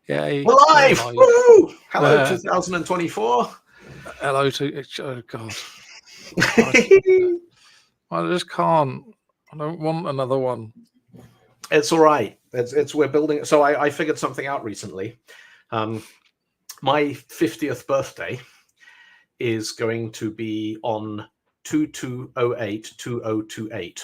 Yay. We're live! Live. Woo! Hello, 2024. Hello to... Oh, God. I just can't. I don't want another one. It's all right. We're building. So I figured something out recently. My 50th birthday is going to be on 2208-2028.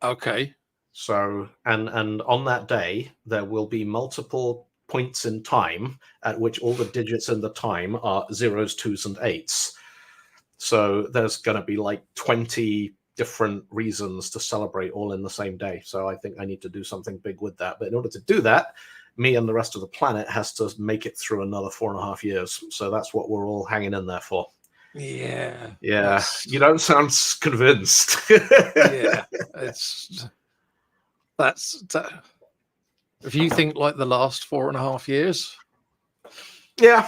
Okay. So and on that day there will be multiple points in time at which all the digits in the time are zeros, twos, and eights. So there's going to be like 20 different reasons to celebrate all in the same day. So I think I need to do something big with that. But in order to do that, me and the rest of the planet has to make it through another 4.5 years. So that's what we're all hanging in there for. Yeah. Yeah. You don't sound convinced. Yeah. If you think like the last 4.5 years. Yeah.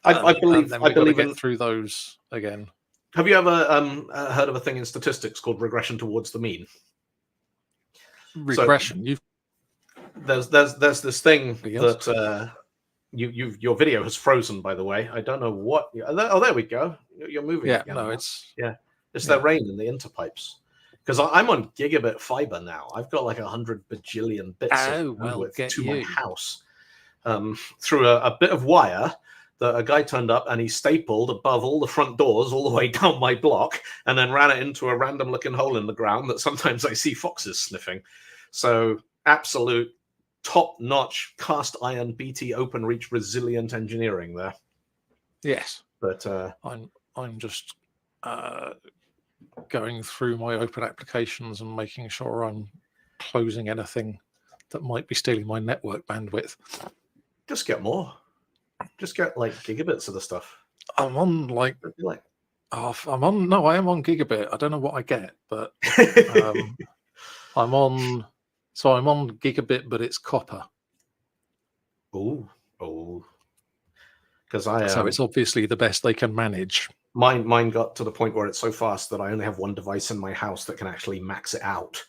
I believe get through those again. Have you ever heard of a thing in statistics called regression towards the mean? Regression. So there's this thing that your video has frozen. By the way, I don't know what. Oh, there we go. You're moving. Yeah. Again No, now. it's that rain in the interpipes. Because I'm on gigabit fiber now. I've got like 100 bajillion bits of bandwidth to my house through a bit of wire that a guy turned up and he stapled above all the front doors all the way down my block and then ran it into a random looking hole in the ground that sometimes I see foxes sniffing. So absolute top-notch cast iron BT open reach resilient engineering there. Yes. But I'm just going through my open applications and making sure I'm closing anything that might be stealing my network bandwidth. Just get more. Just get like gigabits of the stuff. I'm on I am on gigabit. I don't know what I get, but I'm on gigabit, but it's copper. Oh. Because so it's obviously the best they can manage. Mine got to the point where it's so fast that I only have one device in my house that can actually max it out,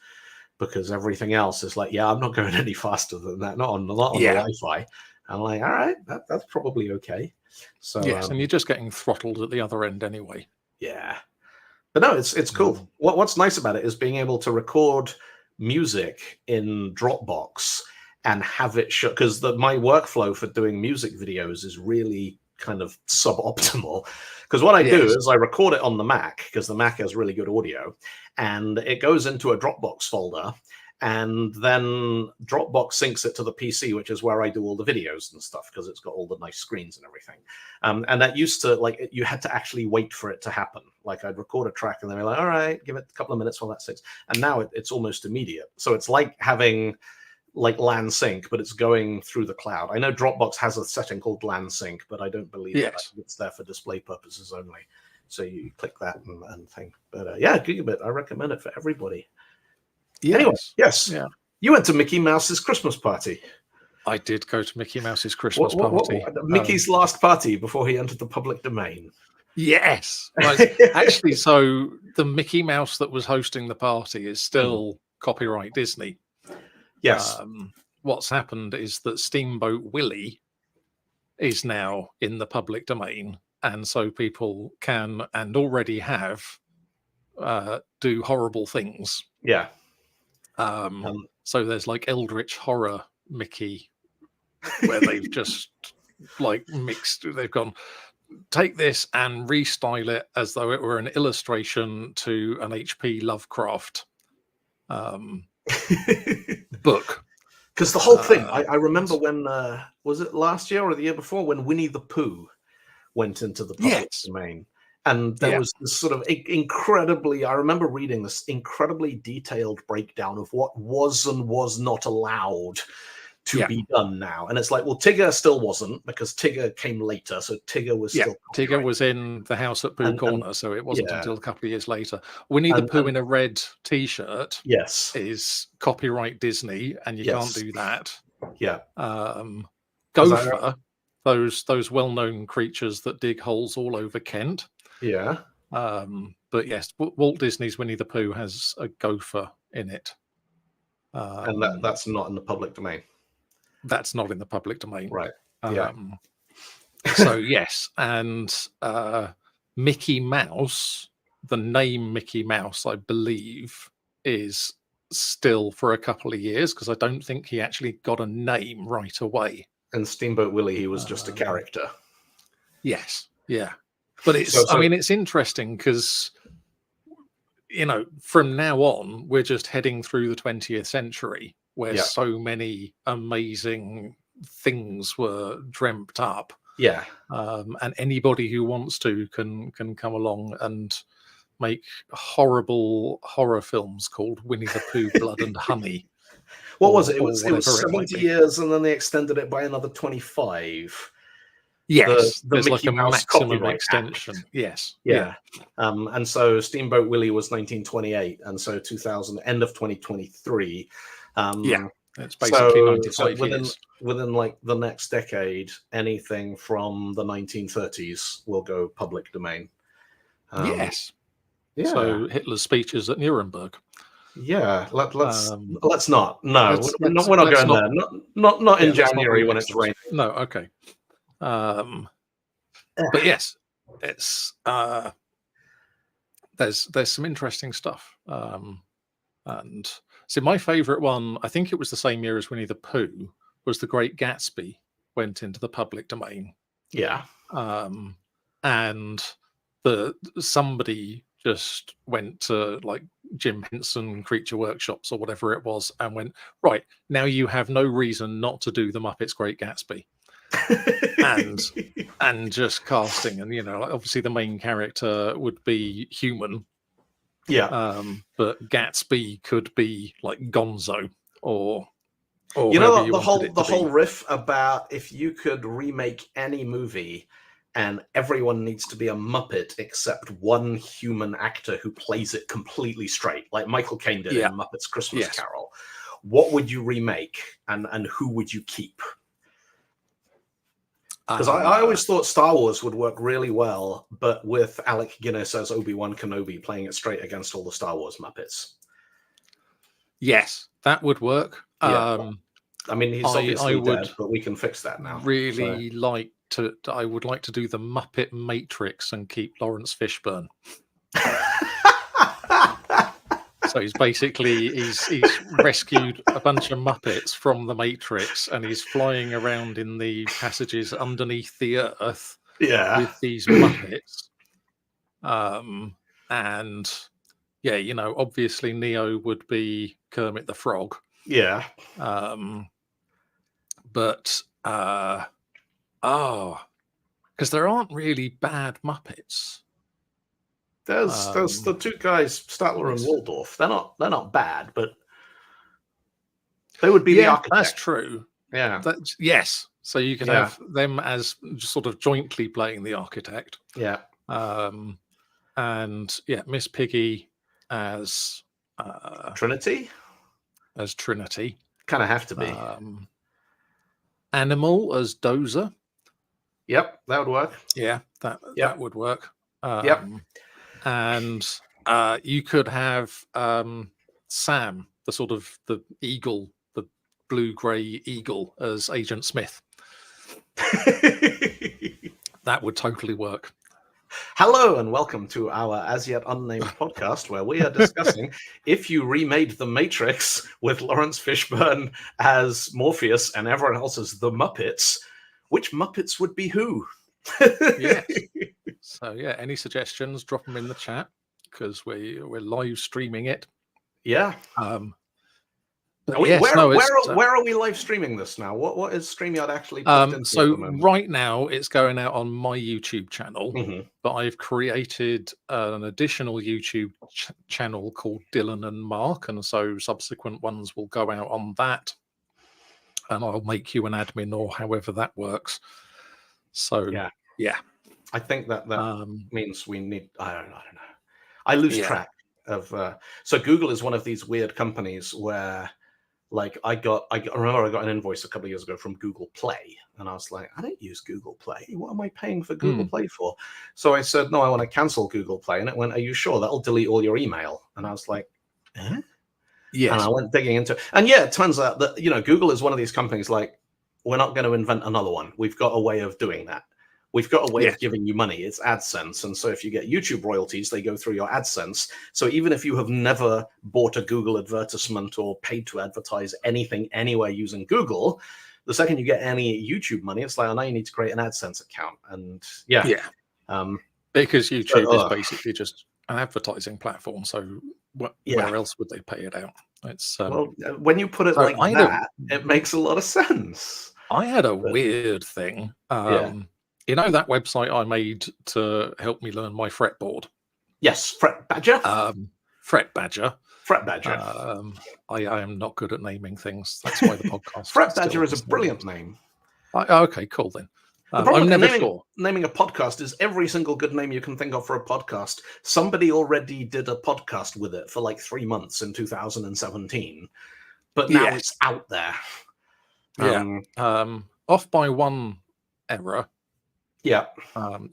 because everything else is like, I'm not going any faster than that. Not on the Wi-Fi. I'm like, all right, that's probably okay. So yes, and you're just getting throttled at the other end anyway. Yeah, but no, it's cool. What's nice about it is being able to record music in Dropbox and have it show, because my workflow for doing music videos is really kind of suboptimal. Because what I do is I record it on the Mac, because the Mac has really good audio, and it goes into a Dropbox folder. And then Dropbox syncs it to the PC, which is where I do all the videos and stuff, because it's got all the nice screens and everything. And that used to, you had to actually wait for it to happen. Like, I'd record a track and then be like, all right, give it a couple of minutes while that syncs. And now it's almost immediate. So it's like having LAN sync, but it's going through the cloud. I know Dropbox has a setting called LAN sync, but I don't believe it's there for display purposes only. So you click that and thing. But gigabit, I recommend it for everybody. Yes. Anyway, yes. Yeah. You went to Mickey Mouse's Christmas party. I did go to Mickey Mouse's Christmas party. Mickey's last party before he entered the public domain. Yes. Actually, so the Mickey Mouse that was hosting the party is still copyright Disney. Yes. What's happened is that Steamboat Willie is now in the public domain, and so people can and already have do horrible things. Yeah. So there's like Eldritch Horror Mickey, where they've just they've gone, take this and restyle it as though it were an illustration to an H.P. Lovecraft book. Because the whole thing, I remember when, was it last year or the year before, when Winnie the Pooh went into the public domain? And there was this sort of incredibly, I remember reading this incredibly detailed breakdown of what was and was not allowed to be done now. And it's like, well, Tigger still wasn't, because Tigger came later. So Tigger was still Tigger was in the house at Pooh Corner, so it wasn't until a couple of years later. Winnie the Pooh in a red T-shirt is copyright Disney, and you can't do that. Yeah. Gopher, those well-known creatures that dig holes all over Kent. Yeah. But yes, Walt Disney's Winnie the Pooh has a gopher in it. And that's not in the public domain. that's not in the public domain. Right. Yeah. So yes, and Mickey Mouse, the name Mickey Mouse, I believe, is still for a couple of years, because I don't think he actually got a name right away. And Steamboat Willie, he was just a character. Yes, yeah, but it's I mean, it's interesting because, you know, from now on we're just heading through the 20th century where so many amazing things were dreamt up. Yeah. And anybody who wants to can come along and make horrible horror films called Winnie the Pooh, Blood and Honey. What was it? It was 70 years, and then they extended it by another 25. Yes, the there's Mickey like a Mouse maximum extension. Act. Yes. Yeah. And so Steamboat Willie was 1928, and so end of 2023. It's basically 95 years. Within like the next decade, anything from the 1930s will go public domain. Yes. Yeah. So Hitler's speeches at Nuremberg. Yeah. Let's not. No, we're not going there. Not in January when it's raining. No. Okay. But yes, it's there's some interesting stuff. And so my favorite one, I think it was the same year as Winnie the Pooh, was The Great Gatsby went into the public domain. Yeah. And somebody just went to like Jim Henson Creature Workshops or whatever it was and went, right, now you have no reason not to do the Muppets Great Gatsby. and just casting, and you know, obviously the main character would be human. Yeah. But Gatsby could be like Gonzo or you know, the whole riff about if you could remake any movie and everyone needs to be a Muppet except one human actor who plays it completely straight, like Michael Caine did in Muppets Christmas Carol. What would you remake, and who would you keep? Because I always thought Star Wars would work really well, but with Alec Guinness as Obi-Wan Kenobi playing it straight against all the Star Wars Muppets. Yes, that would work. Yeah. I mean, he's obviously dead, but we can fix that now. I would like to do the Muppet Matrix and keep Lawrence Fishburne. So he's rescued a bunch of Muppets from the Matrix, and he's flying around in the passages underneath the earth with these Muppets. And yeah, you know, obviously Neo would be Kermit the Frog. Yeah. But because there aren't really bad Muppets. There's the two guys, Statler and Waldorf. They're not bad, but they would be the architect. That's true. Yeah. Yes. So you could have them as sort of jointly playing the architect. Yeah. And Miss Piggy as Trinity. As Trinity. Kind of have to be. Animal as Dozer. Yep, that would work. Yeah, that would work. Yep. And you could have Sam, the sort of the eagle, the blue-grey eagle, as Agent Smith. That would totally work. Hello and welcome to our as yet unnamed podcast, where we are discussing if you remade The Matrix with Lawrence Fishburne as Morpheus and everyone else as the Muppets, which Muppets would be who? Yes. So any suggestions, drop them in the chat, because we're live streaming it. Yeah. Where are we live streaming this now? What is StreamYard actually? So right now it's going out on my YouTube channel, but I've created an additional YouTube channel called Dylan and Mark, and so subsequent ones will go out on that, and I'll make you an admin or however that works. So yeah. I think that means we need. I don't know. I lose track of. So Google is one of these weird companies where, like, I remember I got an invoice a couple of years ago from Google Play, and I was like, I don't use Google Play. What am I paying for Google Play for? So I said, no, I want to cancel Google Play, and it went, are you sure? That'll delete all your email. And I was like, eh? Yes. And I went digging into it, and it turns out that Google is one of these companies like. we're not going to invent another one. We've got a way of doing that. We've got a way Yeah. of giving you money. It's AdSense. And so if you get YouTube royalties, they go through your AdSense. So even if you have never bought a Google advertisement or paid to advertise anything anywhere using Google, the second you get any YouTube money, it's like, oh, now you need to create an AdSense account. And yeah. Because YouTube is basically just an advertising platform. So where else would they pay it out? It's well, when you put it so like that, it makes a lot of sense. I had a weird thing. You know that website I made to help me learn my fretboard? Yes, Fret Badger. Fret Badger. Fret Badger. I am not good at naming things. That's why the podcast. Fret Badger is a brilliant name. Okay, cool then. I'm never sure. Naming a podcast is every single good name you can think of for a podcast. Somebody already did a podcast with it for like 3 months in 2017, but now it's out there. Off by one error. Yeah.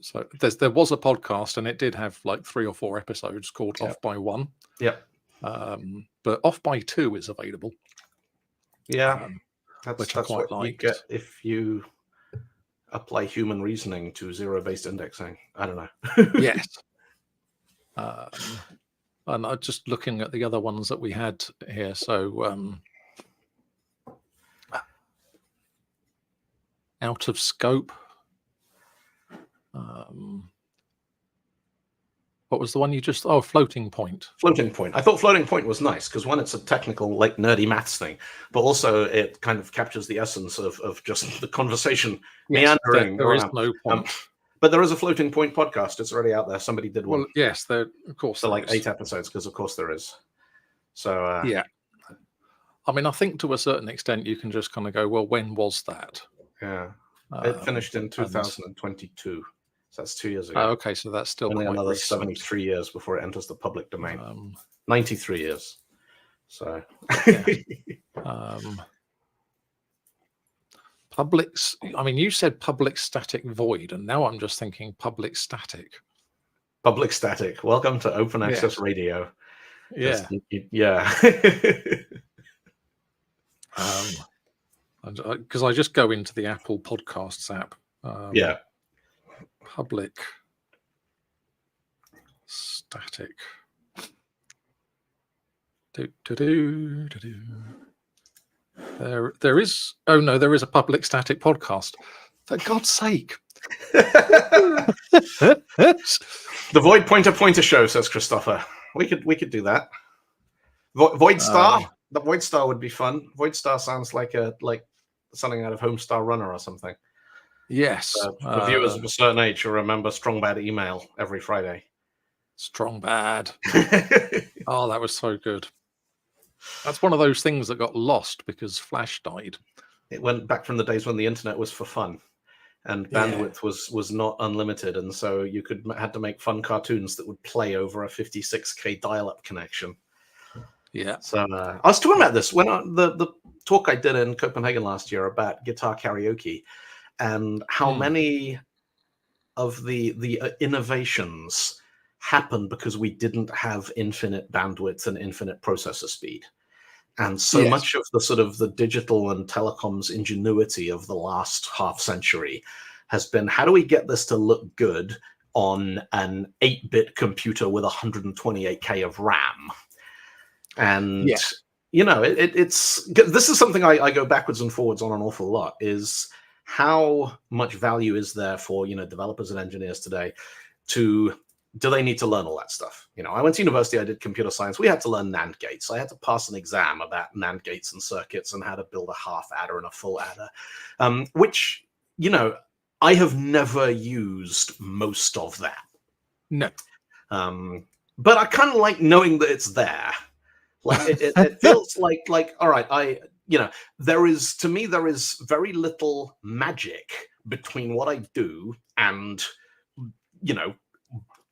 So there was a podcast, and it did have like 3 or 4 episodes called Off by One. Yeah. But Off by Two is available. Yeah. That's what liked. You get if you apply human reasoning to zero-based indexing. I don't know. Yes. And I'm just looking at the other ones that we had here. So Out of Scope. What was the one you just... Oh, Floating Point. Floating Point. I thought Floating Point was nice because, one, it's a technical, like, nerdy maths thing, but also it kind of captures the essence of just the conversation meandering. There is no point. But there is a Floating Point podcast. It's already out there. Somebody did one. Well, yes, of course. So, like, 8 episodes, because, of course, there is. So, yeah. I mean, I think to a certain extent you can just kind of go, well, when was that? Yeah. It finished in 2022. So that's 2 years ago. Oh, okay, so that's still only another recent. 73 years before it enters the public domain. 93 years. So Public. I mean, you said public static void, and now I'm just thinking public static. Public static. Welcome to Open Access Radio. Yeah. Because I just go into the Apple Podcasts app. Public static. There is. Oh no, there is a public static podcast. For God's sake! The Void Pointer Show, says Christopher. We could do that. Void Star. The Void Star would be fun. Void Star sounds like something out of Homestar Runner or something. Yes. For viewers of a certain age who remember Strong Bad Email every Friday. Strong Bad. Oh, that was so good. That's one of those things that got lost because Flash died. It went back from the days when the internet was for fun, and bandwidth was not unlimited, and so you had to make fun cartoons that would play over a 56K dial-up connection. Yeah. So I was talking about this when the talk I did in Copenhagen last year about guitar karaoke, and how many of the innovations happened because we didn't have infinite bandwidth and infinite processor speed. And so much of the sort of the digital and telecoms ingenuity of the last half century has been, how do we get this to look good on an 8-bit computer with 128K of RAM? And, you know, it's this is something I go backwards and forwards on an awful lot, is how much value is there for, you know, developers and engineers today do they need to learn all that stuff? You know, I went to university, I did computer science. We had to learn NAND gates. I had to pass an exam about NAND gates and circuits and how to build a half adder and a full adder, which, you know, I have never used most of that. No. But I kind of like knowing that it's there. Like it feels like, all right, there is very little magic between what I do and, you know,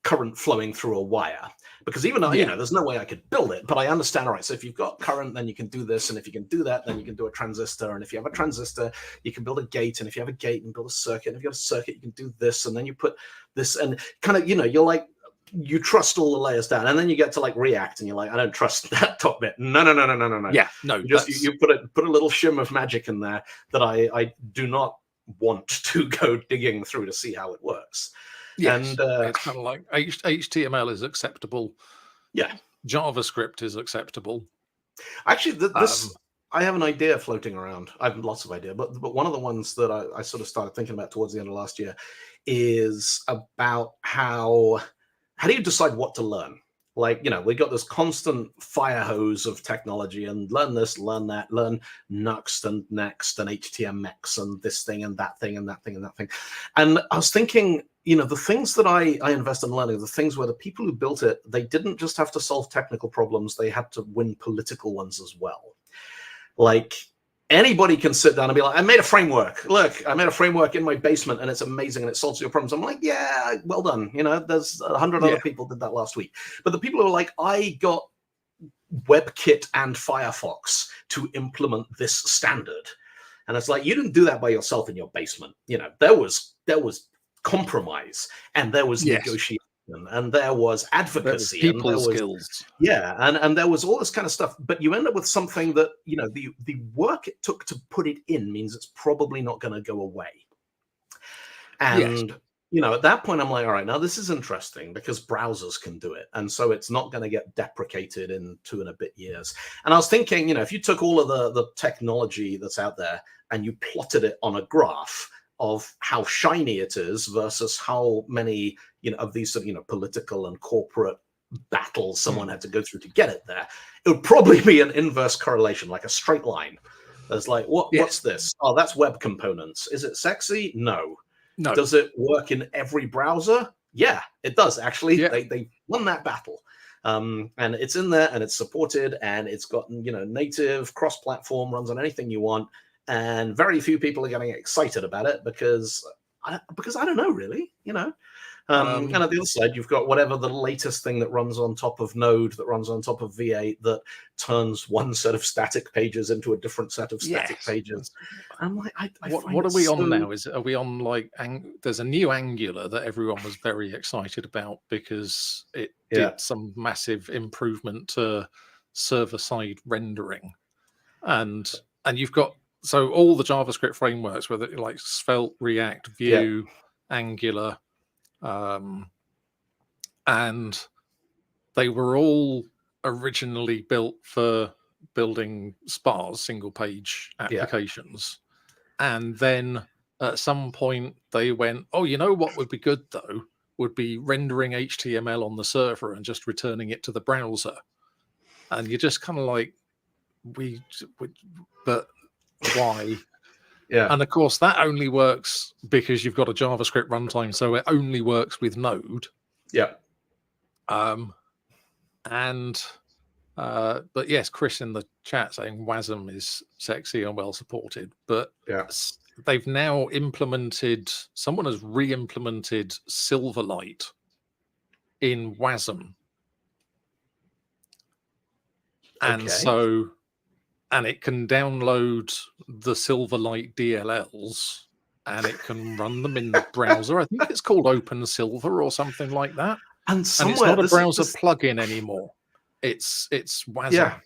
current flowing through a wire, because even though you know, there's no way I could build it, but I understand, all right, so if you've got current, then you can do this, and if you can do that, then you can do a transistor, and if you have a transistor, you can build a gate, and if you have a gate, you can build a circuit, and if you have a circuit, you can do this, and then you put this, and kind of, you know, you're like, you trust all the layers down, and then you get to like React, and you're like, I don't trust that top bit. No. Yeah, no. You put a little shim of magic in there that I do not want to go digging through to see how it works. Yes, and it's kind of like HTML is acceptable. Yeah, JavaScript is acceptable. Actually, this I have an idea floating around. I have lots of ideas, but one of the ones that I sort of started thinking about towards the end of last year is about how do you decide what to learn? Like, we got this constant fire hose of technology, and learn this, learn that, learn Nuxt and Next and HTMX and this thing and that thing and that thing and that thing. And I was thinking, the things that I invest in learning, the things where the people who built it, they didn't just have to solve technical problems, they had to win political ones as well. Like, anybody can sit down and be like, I made a framework. Look, I made a framework in my basement and it's amazing and it solves your problems. I'm like, yeah, well done. There's 100 other people did that last week. But the people who are like, I got WebKit and Firefox to implement this standard. And it's like, you didn't do that by yourself in your basement. There was compromise, and there was negotiation, and there was advocacy, people skills. Yeah, and there was all this kind of stuff. But you end up with something that, the work it took to put it in means it's probably not going to go away. And at that point, I'm like, all right, now this is interesting because browsers can do it, and so it's not going to get deprecated in 2 and a bit years. And I was thinking, if you took all of the technology that's out there and you plotted it on a graph of how shiny it is versus how many of these sort of political and corporate battles someone had to go through to get it there, it would probably be an inverse correlation, like a straight line. There's like, what's this? Oh, that's web components. Is it sexy? No. Does it work in every browser? Yeah, it does actually. They won that battle. And it's in there, and it's supported, and it's got native cross-platform, runs on anything you want. And very few people are getting excited about it because I don't know, really, and at the other side, you've got whatever the latest thing that runs on top of Node, that runs on top of V8, that turns one set of static pages into a different set of static pages. I'm like, what are we on now? Are we on like, there's a new Angular that everyone was very excited about because it did some massive improvement to server-side rendering. And you've got, so all the JavaScript frameworks, whether like Svelte, React, Vue, Angular, and they were all originally built for building SPAs, single page applications. And then at some point they went, oh, you know what would be good though, would be rendering HTML on the server and just returning it to the browser. And you're just kind of like, but why? And of course, that only works because you've got a JavaScript runtime, so it only works with Node. But yes, Chris in the chat saying WASM is sexy and well supported. But they've now implemented, someone has re-implemented Silverlight in WASM. And so, and it can download the Silverlight DLLs and it can run them in the browser. I think it's called Open Silver or something like that. And it's not a browser plugin anymore. It's WASM. Yeah.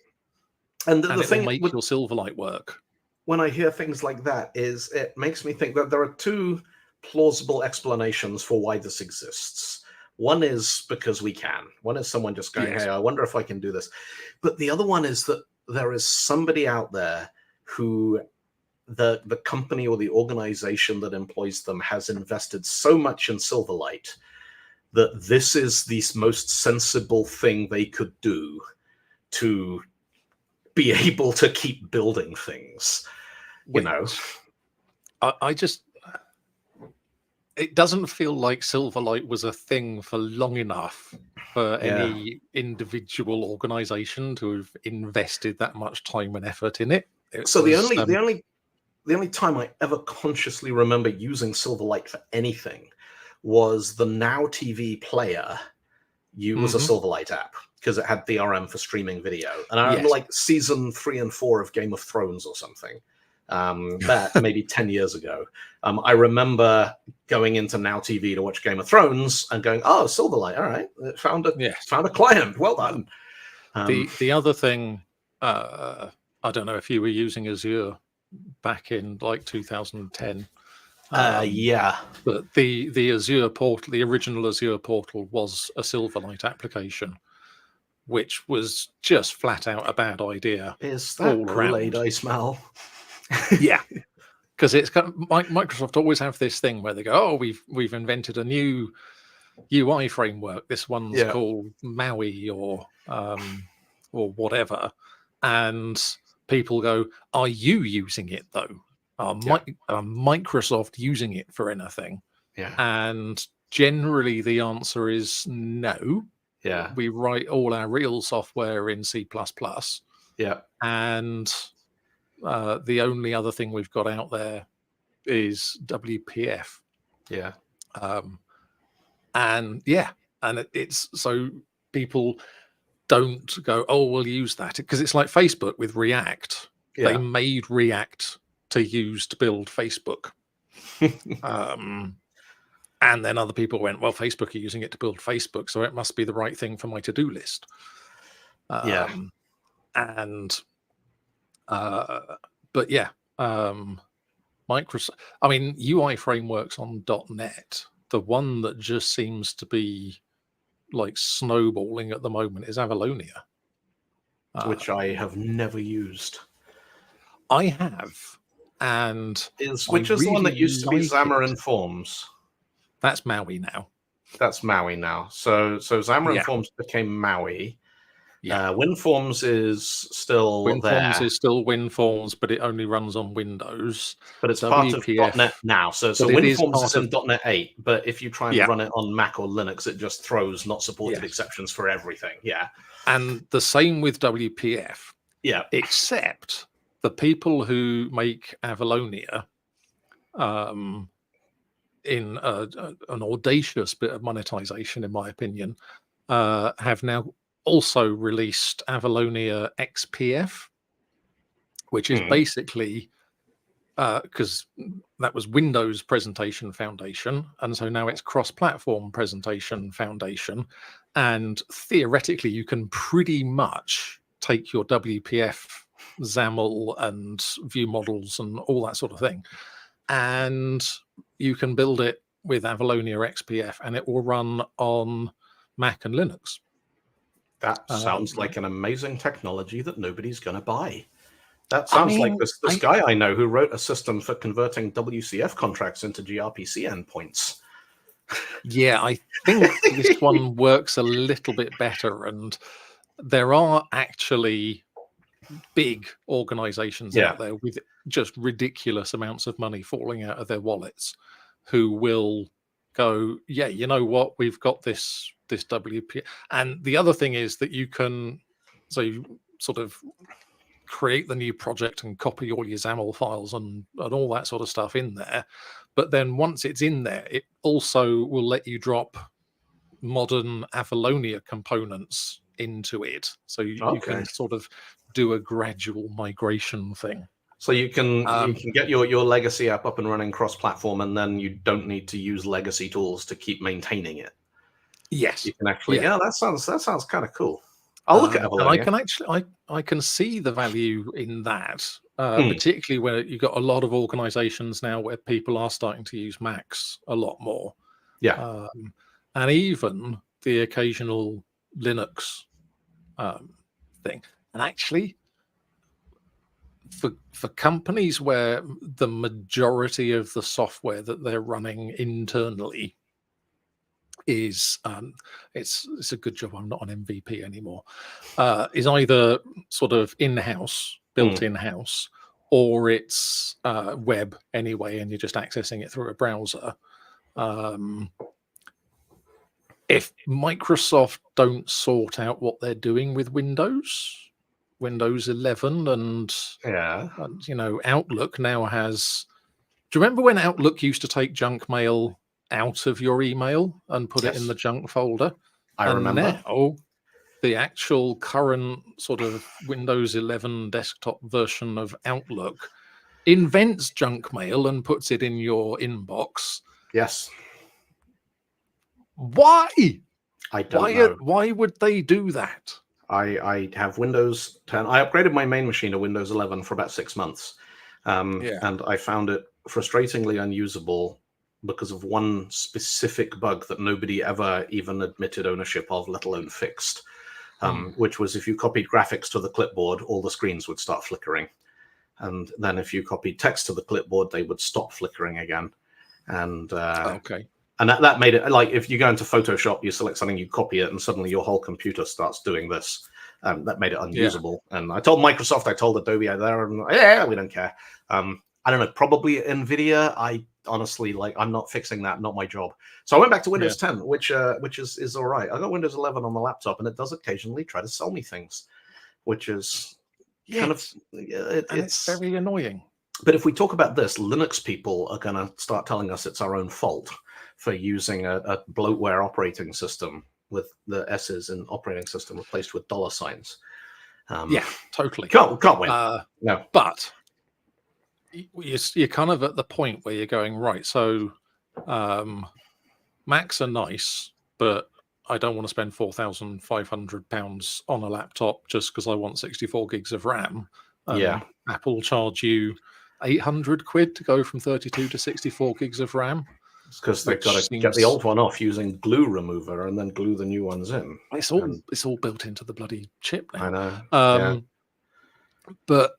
And the thing will make your Silverlight work. When I hear things like that, is it makes me think that there are two plausible explanations for why this exists. One is because we can. One is someone just going, hey, I wonder if I can do this. But the other one is that there is somebody out there who the company or the organization that employs them has invested so much in Silverlight that this is the most sensible thing they could do to be able to keep building things. I just, it doesn't feel like Silverlight was a thing for long enough for any individual organization to have invested that much time and effort in it. The only time I ever consciously remember using Silverlight for anything was the Now TV player. Was a Silverlight app because it had DRM for streaming video. And I remember like season 3 and 4 of Game of Thrones or something. That maybe 10 years ago. I remember going into Now TV to watch Game of Thrones and going, "Oh, Silverlight, all right, found a client, well done." The other thing, I don't know if you were using Azure back in like 2010. Yeah, but the Azure portal, the original Azure portal, was a Silverlight application, which was just flat out a bad idea. Is that all Kool-Aid around. I smell? Yeah, because it's kind of, Microsoft always have this thing where they go, "Oh, we've invented a new UI framework. This one's called Maui or whatever," and people go, "Are you using it though? Are Microsoft using it for anything?" Yeah, and generally the answer is no. yeah, We write all our real software in C++. yeah, And the only other thing we've got out there is WPF. yeah. And it's so people don't go, "Oh, we'll use that," because it's like Facebook with React. They made React to use to build Facebook. And then other people went, "Well, Facebook are using it to build Facebook, so it must be the right thing for my to-do list." But yeah, Microsoft. I mean, UI frameworks on .NET. The one that just seems to be like snowballing at the moment is Avalonia, which I have never used. I have, and which is the one that used to be Xamarin Forms. That's Maui now. That's Maui now. So Xamarin Forms became Maui. WinForms is still WinForms is still WinForms, but it only runs on Windows. But it's part of .NET now. So WinForms is in .NET 8, but if you try and run it on Mac or Linux, it just throws not supported exceptions for everything. Yeah. And the same with WPF. Yeah. Except the people who make Avalonia, in an audacious bit of monetization, in my opinion, have now also released Avalonia XPF, which is basically because that was Windows Presentation Foundation, and so now it's cross-platform Presentation Foundation, and theoretically you can pretty much take your WPF, XAML, and view models and all that sort of thing, and you can build it with Avalonia XPF, and it will run on Mac and Linux. That sounds like an amazing technology that nobody's going to buy. That sounds like this guy I know who wrote a system for converting WCF contracts into gRPC endpoints. Yeah, I think this one works a little bit better, and there are actually big organizations out there with just ridiculous amounts of money falling out of their wallets who will go, "Yeah, you know what, we've got this WP." And the other thing is that you can you sort of create the new project and copy all your XAML files and all that sort of stuff in there, but then once it's in there, it also will let you drop modern Avalonia components into it, so you can sort of do a gradual migration thing. So you can get your legacy app up and running cross-platform, and then you don't need to use legacy tools to keep maintaining it. Yes, you can actually. Yeah, that sounds kind of cool. I'll look at Avalonia. I can see the value in that, particularly where you've got a lot of organizations now where people are starting to use Macs a lot more. Yeah, and even the occasional Linux thing. And actually, for companies where the majority of the software that they're running internally is it's a good job I'm not on MVP anymore, is either sort of in-house, built in-house, or it's web anyway, and you're just accessing it through a browser. If Microsoft don't sort out what they're doing with Windows 11 and Outlook now has... Do you remember when Outlook used to take junk mail out of your email and put it in the junk folder? I remember. Now the actual current sort of Windows 11 desktop version of Outlook invents junk mail and puts it in your inbox. Yes. Why? I don't know. Why would they do that? I have Windows 10. I upgraded my main machine to Windows 11 for about 6 months. And I found it frustratingly unusable because of one specific bug that nobody ever even admitted ownership of, let alone fixed, which was if you copied graphics to the clipboard, all the screens would start flickering. And then if you copied text to the clipboard, they would stop flickering again. And and that made it like if you go into Photoshop, you select something, you copy it, and suddenly your whole computer starts doing this. That made it unusable. Yeah. And I told Microsoft, I told Adobe, there, and yeah, we don't care. I don't know, probably NVIDIA. I honestly, like, I'm not fixing that, not my job. So I went back to Windows 10, which is all right. I got Windows 11 on the laptop, and it does occasionally try to sell me things, which is kind of it's very annoying. But if we talk about this, Linux people are going to start telling us it's our own fault for using a bloatware operating system with the S's in operating system replaced with $signs. Yeah, totally. Can't win. No. But you're kind of at the point where you're going, right, so Macs are nice, but I don't want to spend £4,500 on a laptop just because I want 64 gigs of RAM. Apple charge you 800 quid to go from 32 to 64 gigs of RAM. It's because they've got to get the old one off using glue remover and then glue the new ones in. It's all built into the bloody chip now. I know. But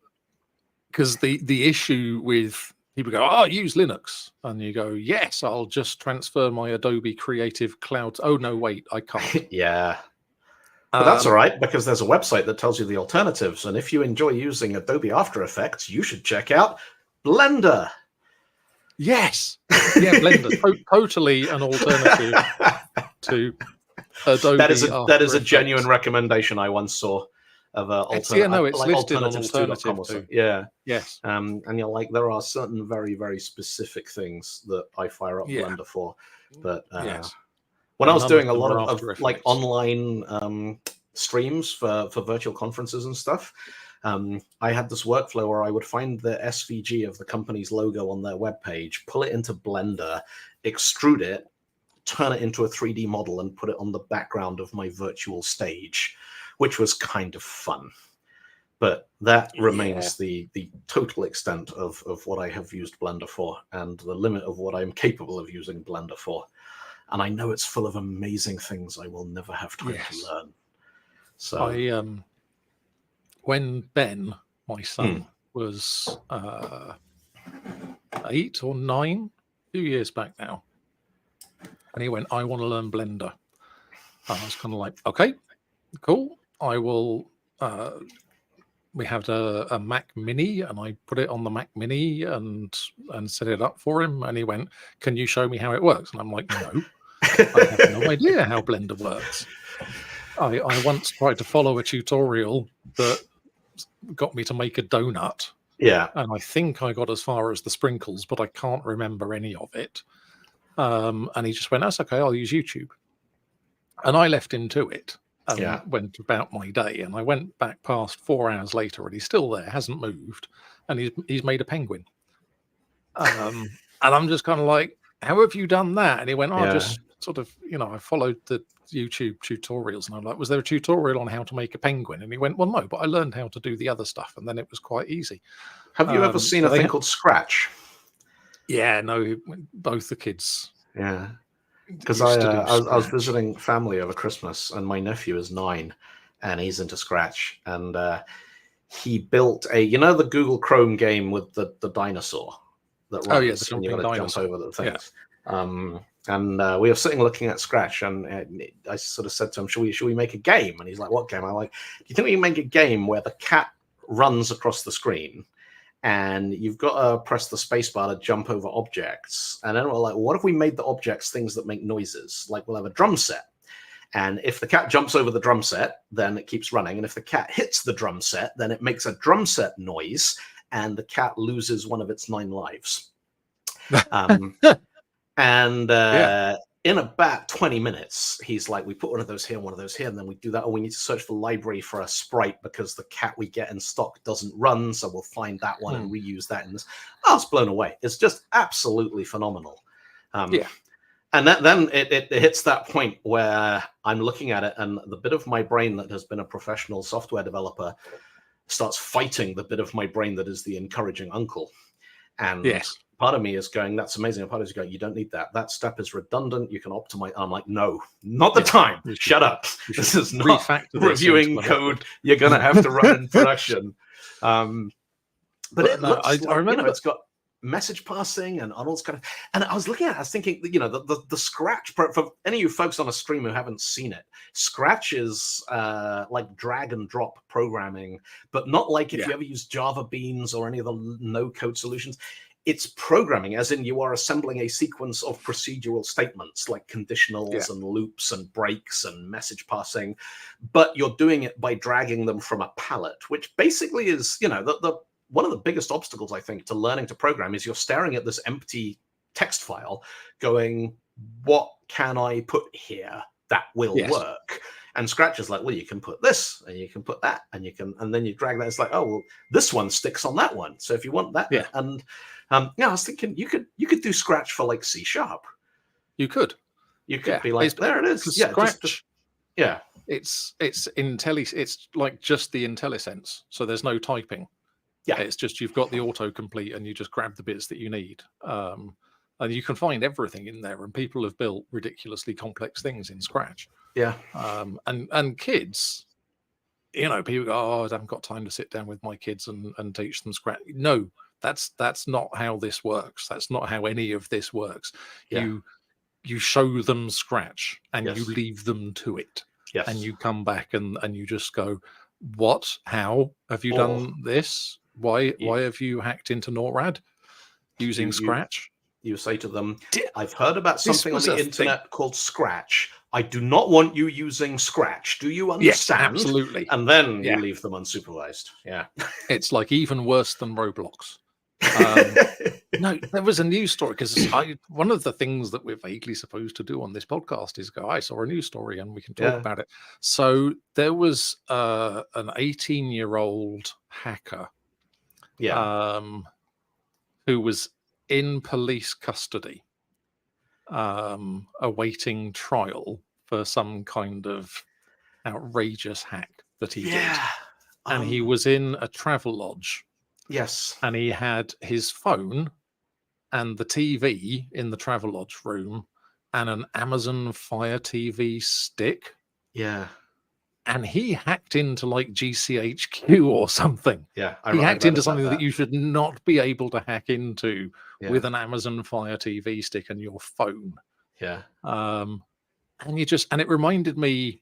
because the issue with people go, oh, use Linux, and you go, yes, I'll just transfer my Adobe Creative Cloud. Oh no, wait, I can't. Yeah. But that's all right, because there's a website that tells you the alternatives. And if you enjoy using Adobe After Effects, you should check out Blender. Yes. Yeah, Blender. Totally an alternative to Adobe. That is a genuine recommendation I once saw of alternative. No, it's listed on alternative too. Yeah. Yes. And you're like, there are certain very, very specific things that I fire up Blender for. But when I was doing a lot of like online streams for virtual conferences and stuff, I had this workflow where I would find the SVG of the company's logo on their webpage, pull it into Blender, extrude it, turn it into a 3D model, and put it on the background of my virtual stage, which was kind of fun. But that remains the total extent of what I have used Blender for, and the limit of what I'm capable of using Blender for. And I know it's full of amazing things I will never have time to learn. So when Ben, my son, was 8 or 9, 2 years back now, and he went, I want to learn Blender. And I was kind of like, okay, cool. I will. We had a Mac Mini, and I put it on the Mac Mini and set it up for him. And he went, can you show me how it works? And I'm like, no, I have no idea how Blender works. I once tried to follow a tutorial that got me to make a donut. Yeah. And I think I got as far as the sprinkles, but I can't remember any of it. And he just went, that's okay, I'll use YouTube. And I left him to it and went about my day. And I went back past 4 hours later, and he's still there, hasn't moved. And he's made a penguin. And I'm just kind of like, how have you done that? And he went, just sort of, I followed the YouTube tutorials. And I'm like, was there a tutorial on how to make a penguin? And he went, well, no, but I learned how to do the other stuff. And then it was quite easy. Have you ever seen a thing called Scratch? Yeah, no, both the kids. Yeah. Because I was visiting family over Christmas, and my nephew is 9, and he's into Scratch. And he built the Google Chrome game with the dinosaur that runs the and you got to jump over the things. Yeah. And we were sitting looking at Scratch, and I sort of said to him, should we make a game? And he's like, what game? I'm like, do you think we can make a game where the cat runs across the screen, and you've got to press the spacebar to jump over objects? And then we're like, what if we made the objects things that make noises? Like, we'll have a drum set. And if the cat jumps over the drum set, then it keeps running. And if the cat hits the drum set, then it makes a drum set noise, and the cat loses one of its 9 lives. in about 20 minutes, he's like, we put one of those here, one of those here, and then we do that. Oh, we need to search the library for a sprite because the cat we get in stock doesn't run, so we'll find that one and reuse that in this. I was blown away. It's just absolutely phenomenal. Yeah. And then it hits that point where I'm looking at it, and the bit of my brain that has been a professional software developer starts fighting the bit of my brain that is the encouraging uncle. And yes. Part of me is going, that's amazing. And part of me is going, you don't need that. That step is redundant. You can optimize. I'm like, no, not the time. Shut up. This is not reviewing code you're going to have to run in production. But it looks like, I remember it's got message passing and all this kind of. And I was looking at it, I was thinking, the Scratch, for any of you folks on a stream who haven't seen it, Scratch is like drag and drop programming, but not like if you ever use Java Beans or any of the no-code solutions. It's programming, as in you are assembling a sequence of procedural statements like conditionals and loops and breaks and message passing, but you're doing it by dragging them from a palette, which basically is, the one of the biggest obstacles, I think, to learning to program is you're staring at this empty text file going, what can I put here that will work? And Scratch is like, well, you can put this and you can put that and then you drag that. It's like, oh, well, this one sticks on that one. So if you want that, and I was thinking you could do Scratch for like C#. You could be like, there it is. Yeah, Scratch. Yeah, it's It's like just the IntelliSense. So there's no typing. Yeah, it's just you've got the autocomplete and you just grab the bits that you need. And you can find everything in there. And people have built ridiculously complex things in Scratch. Yeah. And kids, people go, oh, I haven't got time to sit down with my kids and teach them Scratch. No, that's not how this works. That's not how any of this works. Yeah. You show them Scratch and you leave them to it. Yes. And you come back and you just go, what? How have you done this? Why have you hacked into NORAD using Scratch? You say to them, I've heard about something on the internet called Scratch. I do not want you using Scratch. Do you understand? Yes, absolutely. And then you leave them unsupervised. Yeah. It's like even worse than Roblox. No, there was a news story because one of the things that we're vaguely supposed to do on this podcast is go, I saw a news story and we can talk about it. So there was an 18-year-old hacker who was in police custody awaiting trial for some kind of outrageous hack that he did. And he was in a travel lodge. Yes. And he had his phone and the TV in the travel lodge room and an Amazon Fire TV stick. Yeah. And he hacked into like GCHQ or something. Yeah. He hacked into something that you should not be able to hack into with an Amazon Fire TV stick and your phone. Yeah. And it reminded me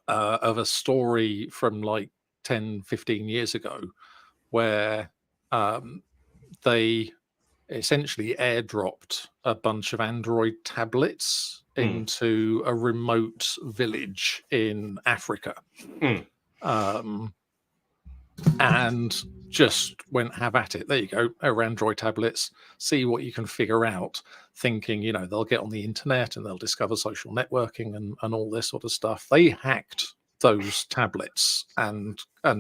of a story from like 10, 15 years ago where they essentially airdropped a bunch of Android tablets into a remote village in Africa. And just went, have at it. There you go. Over Android tablets, see what you can figure out, thinking, they'll get on the internet and they'll discover social networking and all this sort of stuff. They hacked those tablets and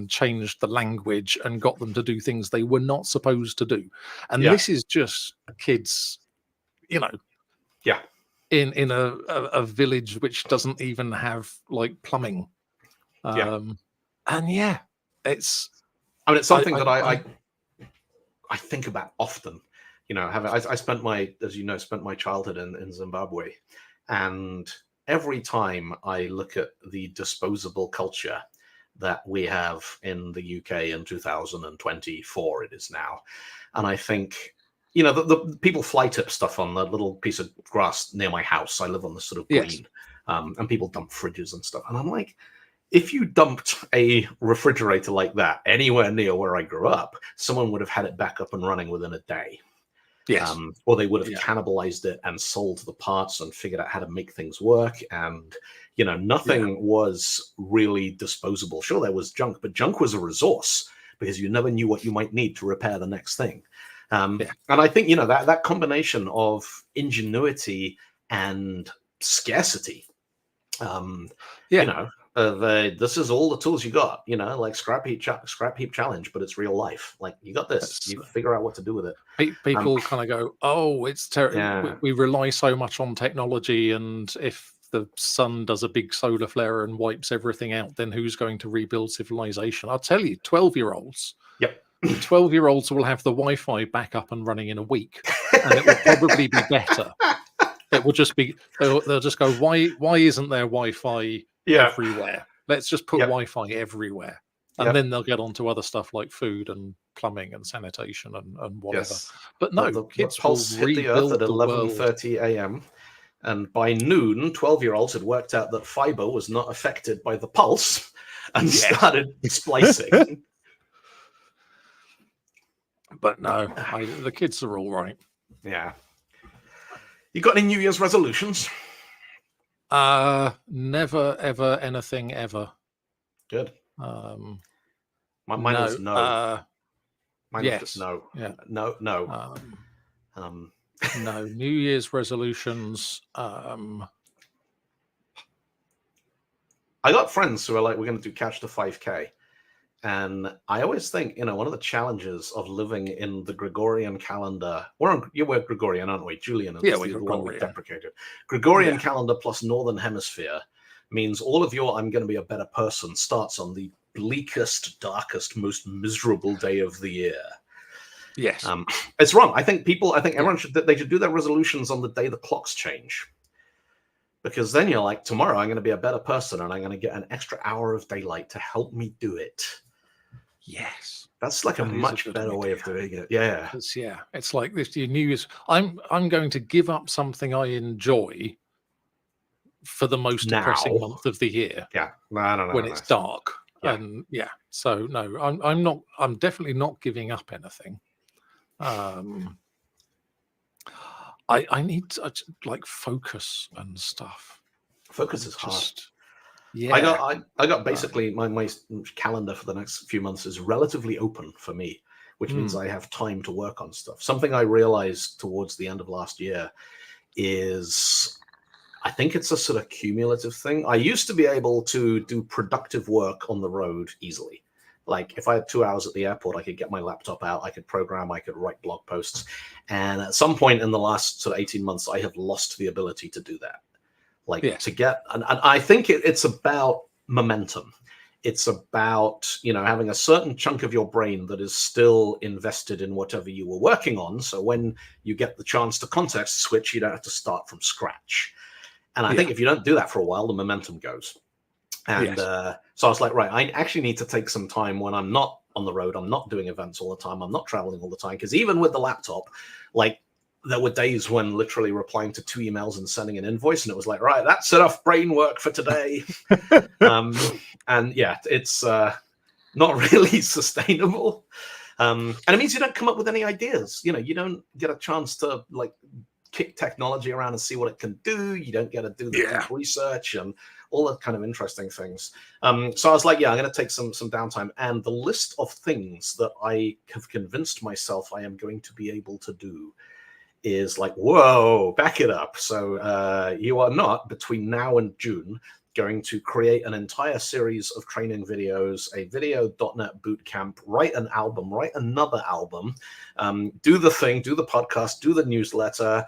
changed the language and got them to do things they were not supposed to do. And this is just kids, in a village which doesn't even have like plumbing. And it's something that I think about often. I spent my childhood in Zimbabwe, and every time I look at the disposable culture that we have in the UK in 2024, it is now, and I think, the people fly tip stuff on the little piece of grass near my house. I live on this sort of green, and people dump fridges and stuff, and I'm like, if you dumped a refrigerator like that anywhere near where I grew up, someone would have had it back up and running within a day. Yes. Or they would have cannibalized it and sold the parts and figured out how to make things work. And, nothing was really disposable. Sure, there was junk, but junk was a resource because you never knew what you might need to repair the next thing. And I think, that combination of ingenuity and scarcity. Yeah. You know, this is all the tools you got. You know, like scrap heap challenge, but it's real life. Like you got this. That's, You figure out what to do with it. people kind of go, "Oh, it's terrible. Yeah. We rely so much on technology, and if the sun does a big solar flare and wipes everything out, then who's going to rebuild civilization?" I'll tell you, 12-year-olds. Yep. 12-year-olds will have the Wi-Fi back up and running in a week, and it will probably be better. It will just be they'll just go, why isn't there Wi-Fi everywhere? Let's just put Wi-Fi everywhere, and then they'll get on to other stuff like food and plumbing and sanitation and whatever. Yes. But no, the kids pulse will hit the earth rebuild at the world. 11:30 a.m. and by noon, 12-year-olds had worked out that fiber was not affected by the pulse and started splicing. But no, the kids are all right. Yeah. You got any New Year's resolutions? Never, ever, anything, ever. Good. Mine was no. Mine was just no. Yeah. No. No New Year's resolutions. I got friends who are like, we're going to do Catch the 5K. And I always think, one of the challenges of living in the Gregorian calendar, we're Gregorian, aren't we? Julian, yeah, we're Gregorian. The one we deprecated. Gregorian calendar plus Northern Hemisphere means all of your I'm going to be a better person starts on the bleakest, darkest, most miserable day of the year. Yes. It's wrong. I think everyone should do their resolutions on the day the clocks change. Because then you're like, tomorrow I'm going to be a better person and I'm going to get an extra hour of daylight to help me do it. Yes, that's like a much better way of doing it. Yeah, it's like this. Your New Year's. I'm going to give up something I enjoy for the most depressing month of the year. Yeah, no, when it's dark. And so no, I'm not. I'm definitely not giving up anything. I need to, like focus and stuff. Focus is hard. Yeah, I got basically my calendar for the next few months is relatively open for me, which means I have time to work on stuff. Something I realized towards the end of last year is I think it's a sort of cumulative thing. I used to be able to do productive work on the road easily. Like if I had 2 hours at the airport, I could get my laptop out, I could program, I could write blog posts. And at some point in the last sort of 18 months, I have lost the ability to do that. To get, and I think it's about momentum. It's about, having a certain chunk of your brain that is still invested in whatever you were working on. So when you get the chance to context switch, you don't have to start from scratch. And I think if you don't do that for a while, the momentum goes. And so I was like, right, I actually need to take some time when I'm not on the road. I'm not doing events all the time. I'm not traveling all the time. Because even with the laptop, there were days when literally replying to 2 emails and sending an invoice, and it was like, right, that's enough brain work for today. And it's not really sustainable. And it means you don't come up with any ideas. You don't get a chance to kick technology around and see what it can do. You don't get to do the deep research and all that kind of interesting things. So I was like, I'm going to take some downtime. And the list of things that I have convinced myself I am going to be able to do is like, whoa, back it up. So you are not, between now and June, going to create an entire series of training videos, a video.net bootcamp, write an album, write another album, do the thing, do the podcast, do the newsletter,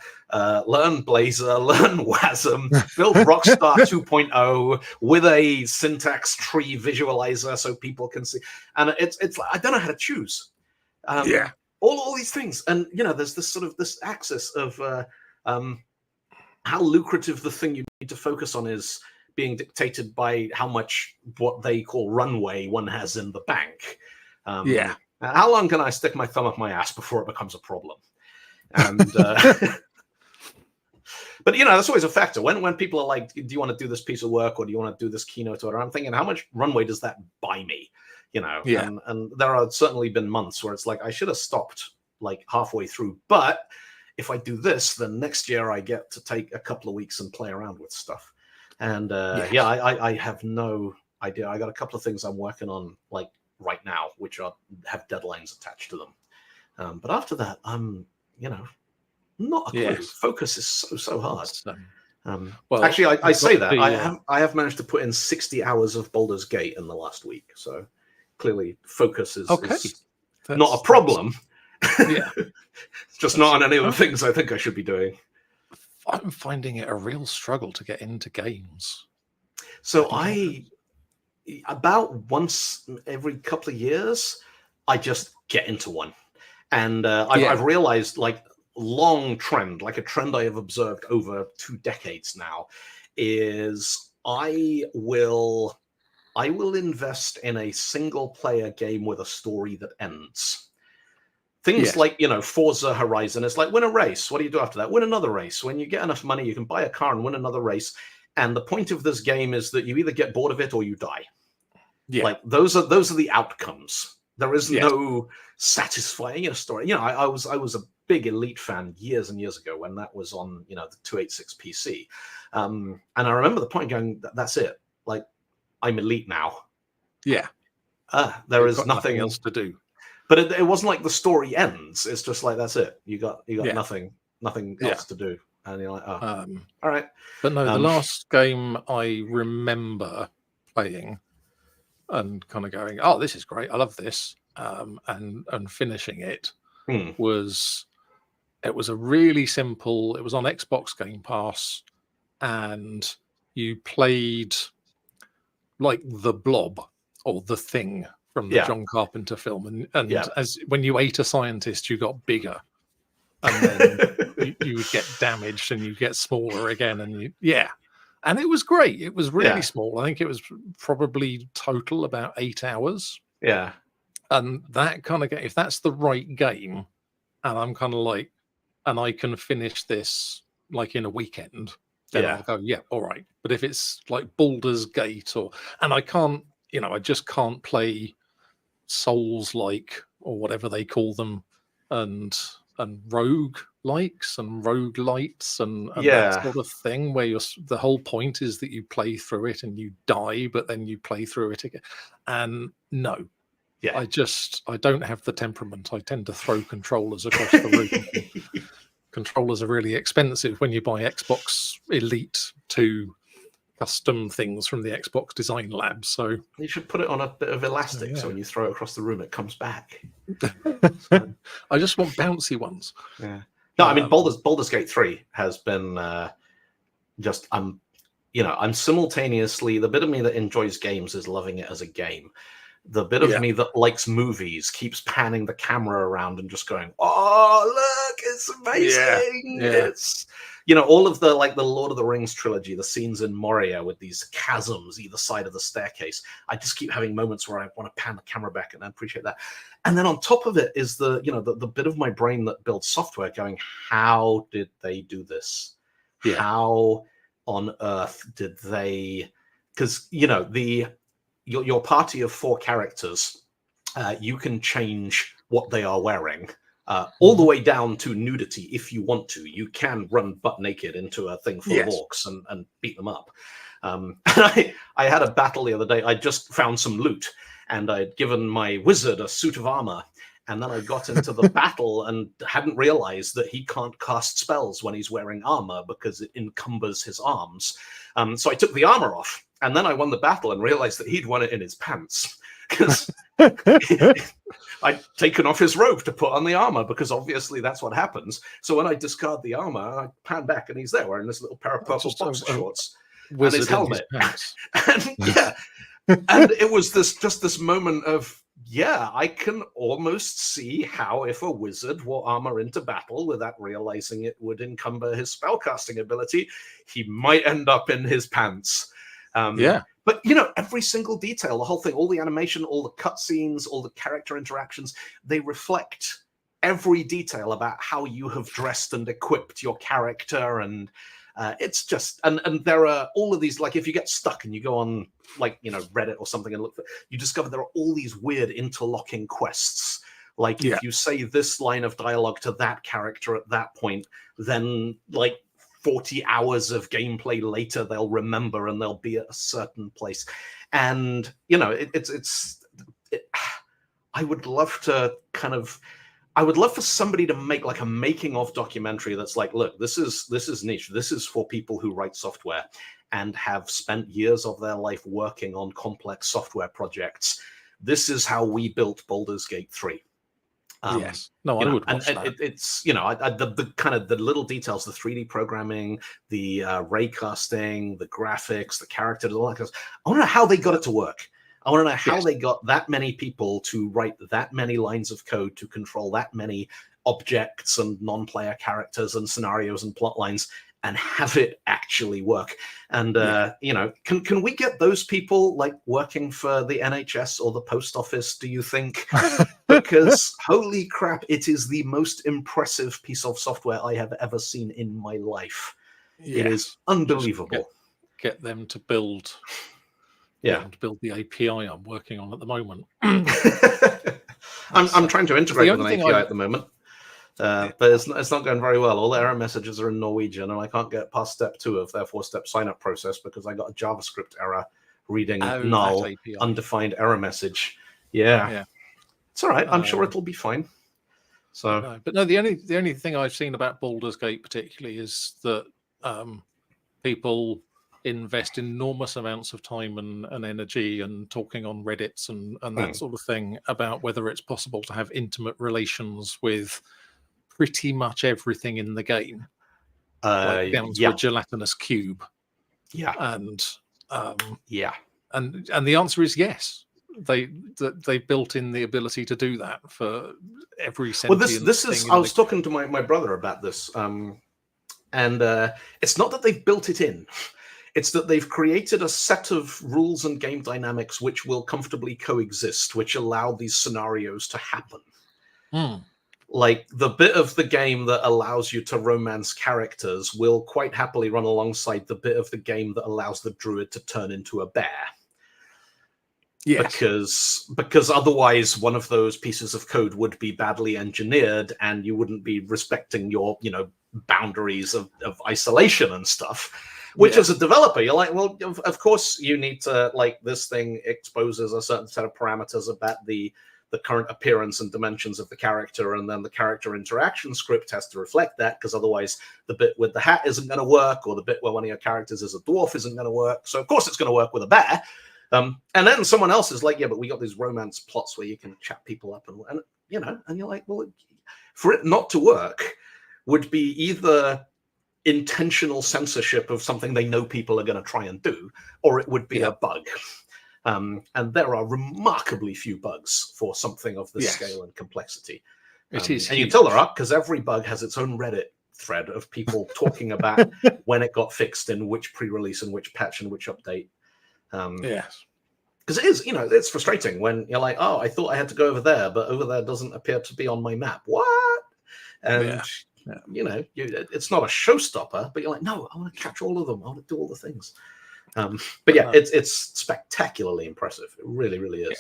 learn Blazor, learn WASM, build Rockstar 2.0 with a syntax tree visualizer so people can see. And it's I don't know how to choose. All these things. And, there's this axis of how lucrative the thing you need to focus on is being dictated by how much what they call runway one has in the bank. How long can I stick my thumb up my ass before it becomes a problem? And but that's always a factor. When people are like, do you want to do this piece of work or do you want to do this keynote? Or I'm thinking, how much runway does that buy me? And there have certainly been months where it's like I should have stopped halfway through, but if I do this, then next year I get to take a couple of weeks and play around with stuff. And I have no idea. I got a couple of things I'm working on right now, which have deadlines attached to them. But after that, I'm Not a clue. Yes. Focus is so hard. It's, Well, actually, I say that the, I have managed to put in 60 hours of Baldur's Gate in the last week. So clearly, focus is not a problem. Yeah, It's just not on any of the things I think I should be doing. I'm finding it a real struggle to get into games. So about once every couple of years, I just get into one. And I've realized, like, long trend, like a trend I have observed over 2 decades now, is I will invest in a single player game with a story that ends. Things like, Forza Horizon, it's like, win a race. What do you do after that? Win another race. When you get enough money, you can buy a car and win another race. And the point of this game is that you either get bored of it or you die. Yeah. Like, those are the outcomes. There is no satisfying story. I was a big Elite fan years and years ago when that was on, the 286 PC. And I remember the point going, that's it. Like, I'm Elite now. Yeah. There is nothing else to do. But it wasn't like the story ends. It's just like, that's it. You got nothing else to do. And you're like, all right. But no, the last game I remember playing and kind of going, oh, this is great. I love this. And finishing it was a really simple, it was on Xbox Game Pass, and you played like The Blob or The Thing from the John Carpenter film, and as when you ate a scientist, you got bigger, and then you would get damaged, and you get smaller again, and and it was great. It was really small. I think it was probably total about 8 hours. Yeah, and that kind of game, if that's the right game, and I'm kind of like, and I can finish this like in a weekend, then I'll go, all right. But if it's like Baldur's Gate and I can't, I just can't play Souls-like or whatever they call them, and rogue likes and roguelites and that sort of thing, where the whole point is that you play through it and you die, but then you play through it again. And no, I don't have the temperament. I tend to throw controllers across the room. Controllers are really expensive when you buy Xbox Elite 2 custom things from the Xbox Design Lab. So you should put it on a bit of elastic, so when you throw it across the room, it comes back. I just want bouncy ones. Yeah. No, I mean, Baldur's Gate 3 has been I'm simultaneously, the bit of me that enjoys games is loving it as a game. The bit of me that likes movies keeps panning the camera around and just going, oh, look, it's amazing. It's, all of the Lord of the Rings trilogy, the scenes in Moria with these chasms either side of the staircase. I just keep having moments where I want to pan the camera back, and I appreciate that. And then on top of it is the bit of my brain that builds software going, how did they do this? Yeah. How on earth did they, because, your party of 4 characters, you can change what they are wearing, all the way down to nudity if you want to. You can run butt naked into a thing full of orcs and beat them up. I had a battle the other day. I just found some loot, and I'd given my wizard a suit of armor, and then I got into the battle and hadn't realized that he can't cast spells when he's wearing armor because it encumbers his arms. So I took the armor off, and then I won the battle and realized that he'd won it in his pants, because I'd taken off his robe to put on the armor, because obviously that's what happens. So when I discard the armor, I pan back and he's there wearing this little pair of purple boxer shorts and his helmet. And it was this moment of, I can almost see how, if a wizard wore armor into battle without realizing it would encumber his spellcasting ability, he might end up in his pants. But, every single detail, the whole thing, all the animation, all the cutscenes, all the character interactions, they reflect every detail about how you have dressed and equipped your character. And it's just, and there are all of these, like, if you get stuck and you go on, Reddit or something and look for, you discover there are all these weird interlocking quests. Like, if you say this line of dialogue to that character at that point, then, 40 hours of gameplay later, they'll remember and they'll be at a certain place. And, I would love to kind of I would love for somebody to make like a making of documentary that's like, look, this is niche. This is for people who write software and have spent years of their life working on complex software projects. This is how we built Baldur's Gate 3. Yes. No, I would watch that. It's, the kind of the little details, the 3D programming, the ray casting, the graphics, the characters, all that kind of stuff. I want to know how they got it to work. I want to know how they got that many people to write that many lines of code to control that many objects and non-player characters and scenarios and plot lines and have it actually work. And, can we get those people like working for the NHS or the post office, do you think? Because holy crap, it is the most impressive piece of software I have ever seen in my life. Yes. It is unbelievable. Get them to build... Yeah, to build the API I'm working on at the moment. I'm trying to integrate with an API at the moment, but it's not going very well. All the error messages are in Norwegian, and I can't get past step 2 of their 4-step sign-up process because I got a JavaScript error reading null undefined error message. Yeah, it's all right. I'm sure it'll be fine. So, but no, the only thing I've seen about Baldur's Gate particularly is that people invest enormous amounts of time and energy and talking on Reddits and that sort of thing about whether it's possible to have intimate relations with pretty much everything in the game, like down to a gelatinous cube. Yeah, and and the answer is yes. They built in the ability to do that for every sentient. Well, this is. I was talking to my brother about this, and it's not that they've built it in. It's that they've created a set of rules and game dynamics which will comfortably coexist, which allow these scenarios to happen. Like the bit of the game that allows you to romance characters will quite happily run alongside the bit of the game that allows the druid to turn into a bear. Yes. Because otherwise one of those pieces of code would be badly engineered and you wouldn't be respecting your, boundaries of isolation and stuff. Which, as a developer, you're like, well, of course you need to, like, this thing exposes a certain set of parameters about the current appearance and dimensions of the character, and then the character interaction script has to reflect that, because otherwise the bit with the hat isn't going to work, or the bit where one of your characters is a dwarf isn't going to work. So, of course, it's going to work with a bear. And then someone else is like, yeah, but we got these romance plots where you can chat people up, and you're like, well, for it not to work would be either intentional censorship of something they know people are going to try and do, or it would be a bug. And there are remarkably few bugs for something of this scale and complexity. It is, and you tell there are, because every bug has its own Reddit thread of people talking about when it got fixed in which pre-release and which patch and which update. Because it is, it's frustrating when you're like, oh, I thought I had to go over there, but over there doesn't appear to be on my map. What? And it's not a showstopper, but you're like, no, I want to catch all of them. I want to do all the things. But yeah, it's spectacularly impressive. It really, really is.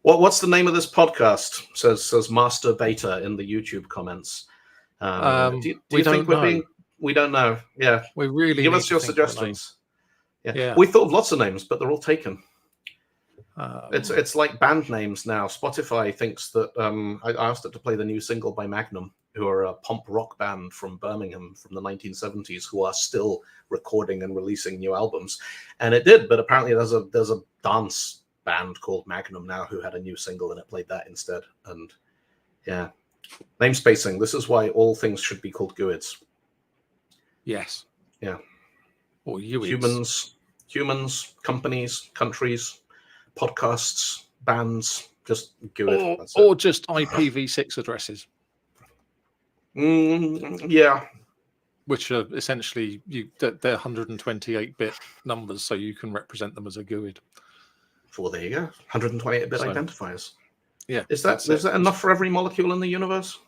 What's the name of this podcast? Says Master Beta in the YouTube comments. Do you think we're being? We don't know. Yeah, we really give us your suggestions. Yeah, we thought of lots of names, but they're all taken. It's like band names now. Spotify thinks that I asked it to play the new single by Magnum, who are a punk rock band from Birmingham from the 1970s, who are still recording and releasing new albums, and it did. But apparently, there's a dance band called Magnum now who had a new single, and it played that instead. And name spacing. This is why all things should be called GUIDs. Yes. Yeah. Or UIDs. Humans, companies, countries, podcasts, bands, just GUID. Or just IPv6 addresses. Which are essentially they're 128-bit numbers, so you can represent them as a GUID. Well, there you go. 128-bit identifiers. Yeah. Is that enough for every molecule in the universe?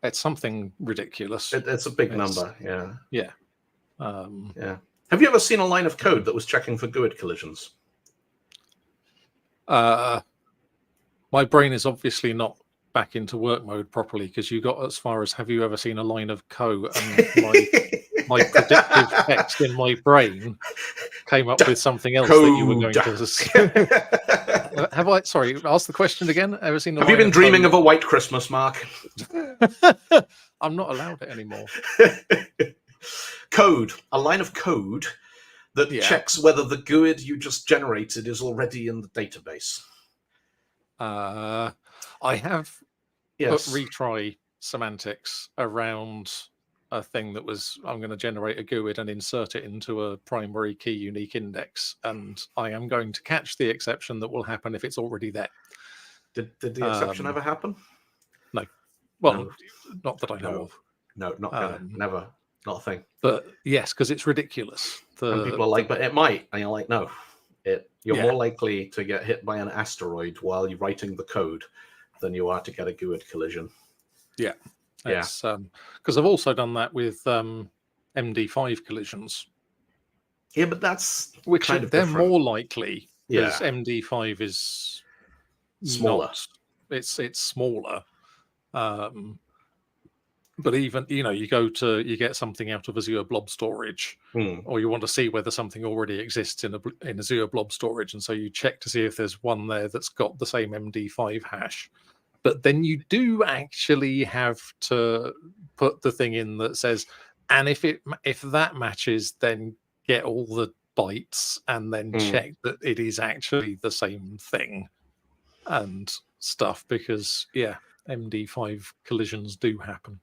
It's something ridiculous. It's a big number. Yeah. Yeah. Have you ever seen a line of code that was checking for GUID collisions? My brain is obviously not back into work mode properly, because you got as far as, have you ever seen a line of code? And my predictive text in my brain came up with something else that you were going to. have I? Sorry, ask the question again. Ever seen? Have you been dreaming of a white Christmas, Mark? I'm not allowed it anymore. Code, a line of code that checks whether the GUID you just generated is already in the database. I have put retry semantics around a thing that was, I'm going to generate a GUID and insert it into a primary key unique index, and I am going to catch the exception that will happen if it's already there. Did the exception ever happen? No. Well, not that I know of. No, not gonna. Never. Not a thing. But yes, because it's ridiculous. And people are like, but it might. And you're like, no. You're more likely to get hit by an asteroid while you're writing the code than you are to get a GUID collision. Yeah. Because I've also done that with MD5 collisions. Yeah, but that's which kind of they're different. More likely because MD5 is smaller. It's smaller. But even, you get something out of Azure Blob Storage, or you want to see whether something already exists in Azure Blob Storage, and so you check to see if there's one there that's got the same MD5 hash. But then you do actually have to put the thing in that says, and if that matches, then get all the bytes and then check that it is actually the same thing and stuff, because MD5 collisions do happen.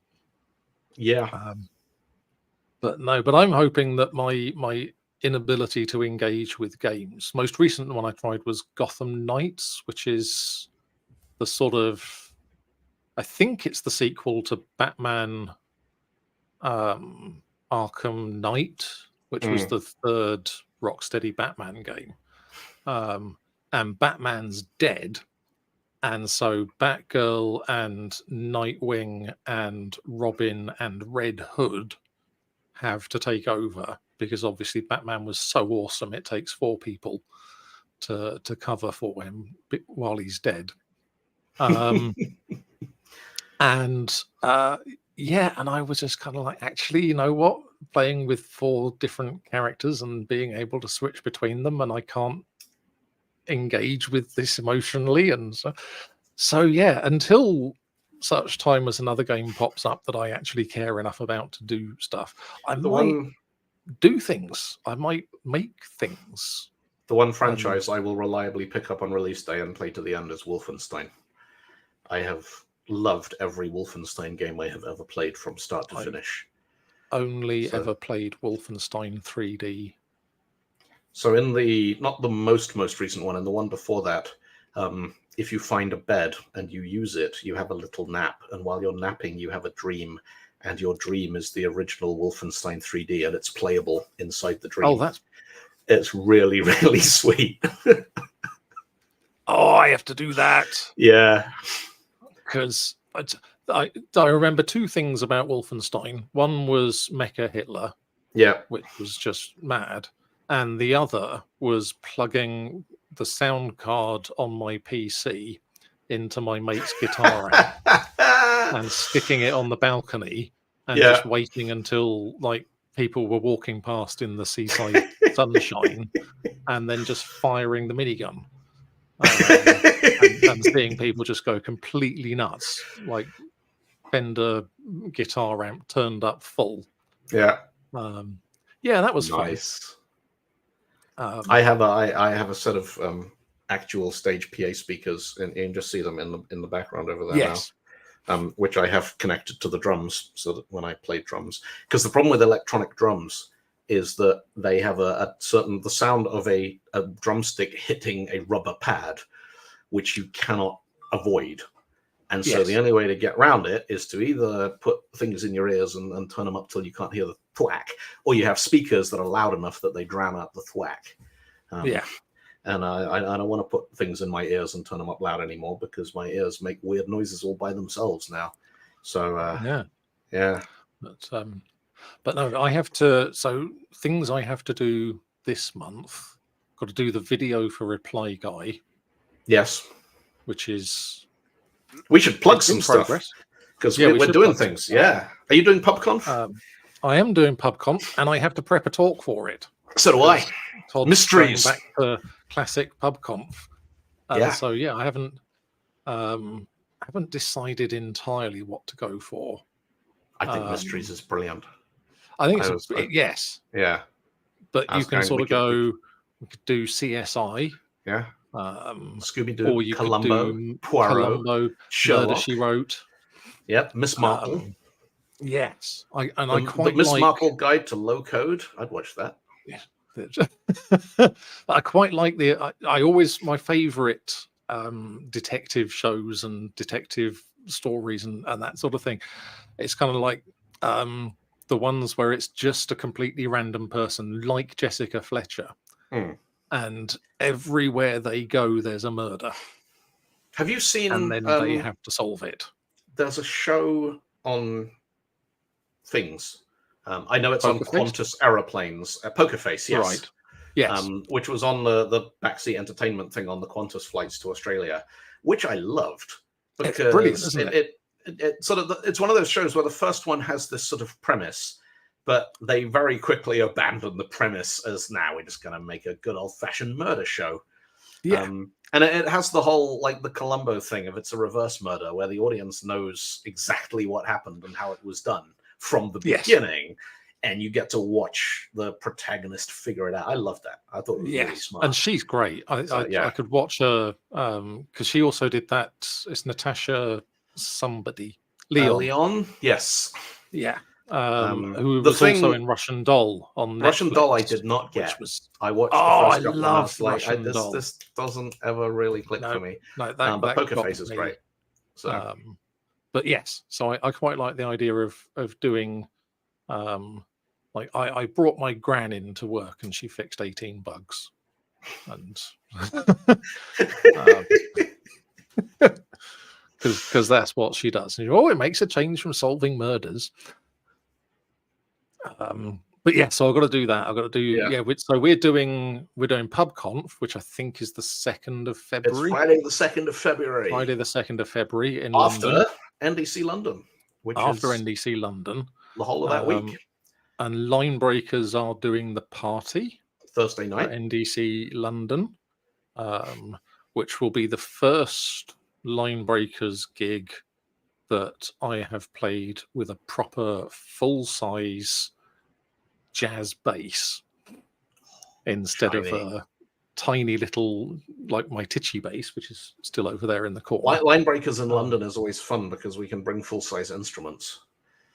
But I'm hoping that my inability to engage with games, most recent one I tried was Gotham Knights, which is the sort of, I think it's the sequel to Batman Arkham Knight, which was the third Rocksteady Batman game. And Batman's dead. And so Batgirl and Nightwing and Robin and Red Hood have to take over, because obviously Batman was so awesome it takes 4 people to cover for him while he's dead. And I was just kind of like, actually, you know what? Playing with 4 different characters and being able to switch between them, and I can't engage with this emotionally, and so until such time as another game pops up that I actually care enough about to do stuff, I might do things. I might make things. The one franchise I will reliably pick up on release day and play to the end is Wolfenstein. I have loved every Wolfenstein game I have ever played from start to finish. Only ever played Wolfenstein 3D. So in not the most recent one, and the one before that, if you find a bed and you use it, you have a little nap, and while you're napping, you have a dream, and your dream is the original Wolfenstein 3D, and it's playable inside the dream. It's really, really sweet. I have to do that. Yeah, because I remember 2 things about Wolfenstein. One was Mecha Hitler, which was just mad. And the other was plugging the sound card on my PC into my mate's guitar amp and sticking it on the balcony and just waiting until people were walking past in the seaside sunshine, and then just firing the minigun and seeing people just go completely nuts, like Fender guitar amp turned up full. That was nice. Fun. I have a set of actual stage PA speakers, and you can just see them in the background over there now, which I have connected to the drums, so that when I play drums, because the problem with electronic drums is that they have the sound of a drumstick hitting a rubber pad, which you cannot avoid. And so the only way to get around it is to either put things in your ears and turn them up till you can't hear the thwack, or you have speakers that are loud enough that they drown out the thwack. And I don't want to put things in my ears and turn them up loud anymore, because my ears make weird noises all by themselves now. So But no, I have to. So things I have to do this month. Got to do the video for Reply Guy. Yes, which is. We should plug some stuff, because we're doing things. Are you doing PubConf? I am doing PubConf, and I have to prep a talk for it. So do I. Todd's Mysteries. Back to classic PubConf. Yeah. So yeah, I haven't decided entirely what to go for. I think Mysteries is brilliant. I think yes, yeah. but you can sort of go. We could do CSI. Yeah. Scooby-Doo, or you Columbo, could do Poirot, Columbo, Sherlock. Murder, She Wrote. Yep, Miss Marple. Yes, I the quite Miss like Marple Guide to Low Code. I'd watch that. Yeah, I quite like I always my favourite detective shows and detective stories and that sort of thing. It's kind of like the ones where it's just a completely random person, like Jessica Fletcher, and everywhere they go, there's a murder. Have you seen? And then they have to solve it. There's a show on Things. I know it's Poker on Qantas Aeroplanes. Poker Face, yes. Right. Yes. Which was on the backseat entertainment thing on the Qantas flights to Australia, which I loved because it's brilliant, isn't it? It sort of it's one of those shows where the first one has this sort of premise, but they very quickly abandon the premise as now we're just going to make a good old-fashioned murder show. Yeah. And it has the whole, like the Columbo thing of it's a reverse murder where the audience knows exactly what happened and how it was done from the beginning, and you get to watch the protagonist figure it out. I love that. I thought it was really smart. And she's great. I could watch her because she also did that. It's Natasha somebody. Leon? Yes. Yeah. Who was also in Russian Doll on Russian Netflix, Doll I did not get. I watched the first couple love like, this doesn't ever really click for me. No, but Poker Face is great. So but yes, so I quite like the idea of doing like I brought my gran in to work and she fixed 18 bugs. And because that's what she does. And it makes a change from solving murders. But yeah, so I've got to do that. I've got to do so we're doing PubConf, which I think is the 2nd of February. It's Friday the 2nd of February. Friday the 2nd of February in after London. NDC London, which after is NDC London, the whole of that week. And Line Breakers are doing the party Thursday night at NDC London, which will be the first Line Breakers gig that I have played with a proper full-size jazz bass instead of a tiny little, like my Tichy bass, which is still over there in the corner. Line Breakers in London is always fun because we can bring full-size instruments.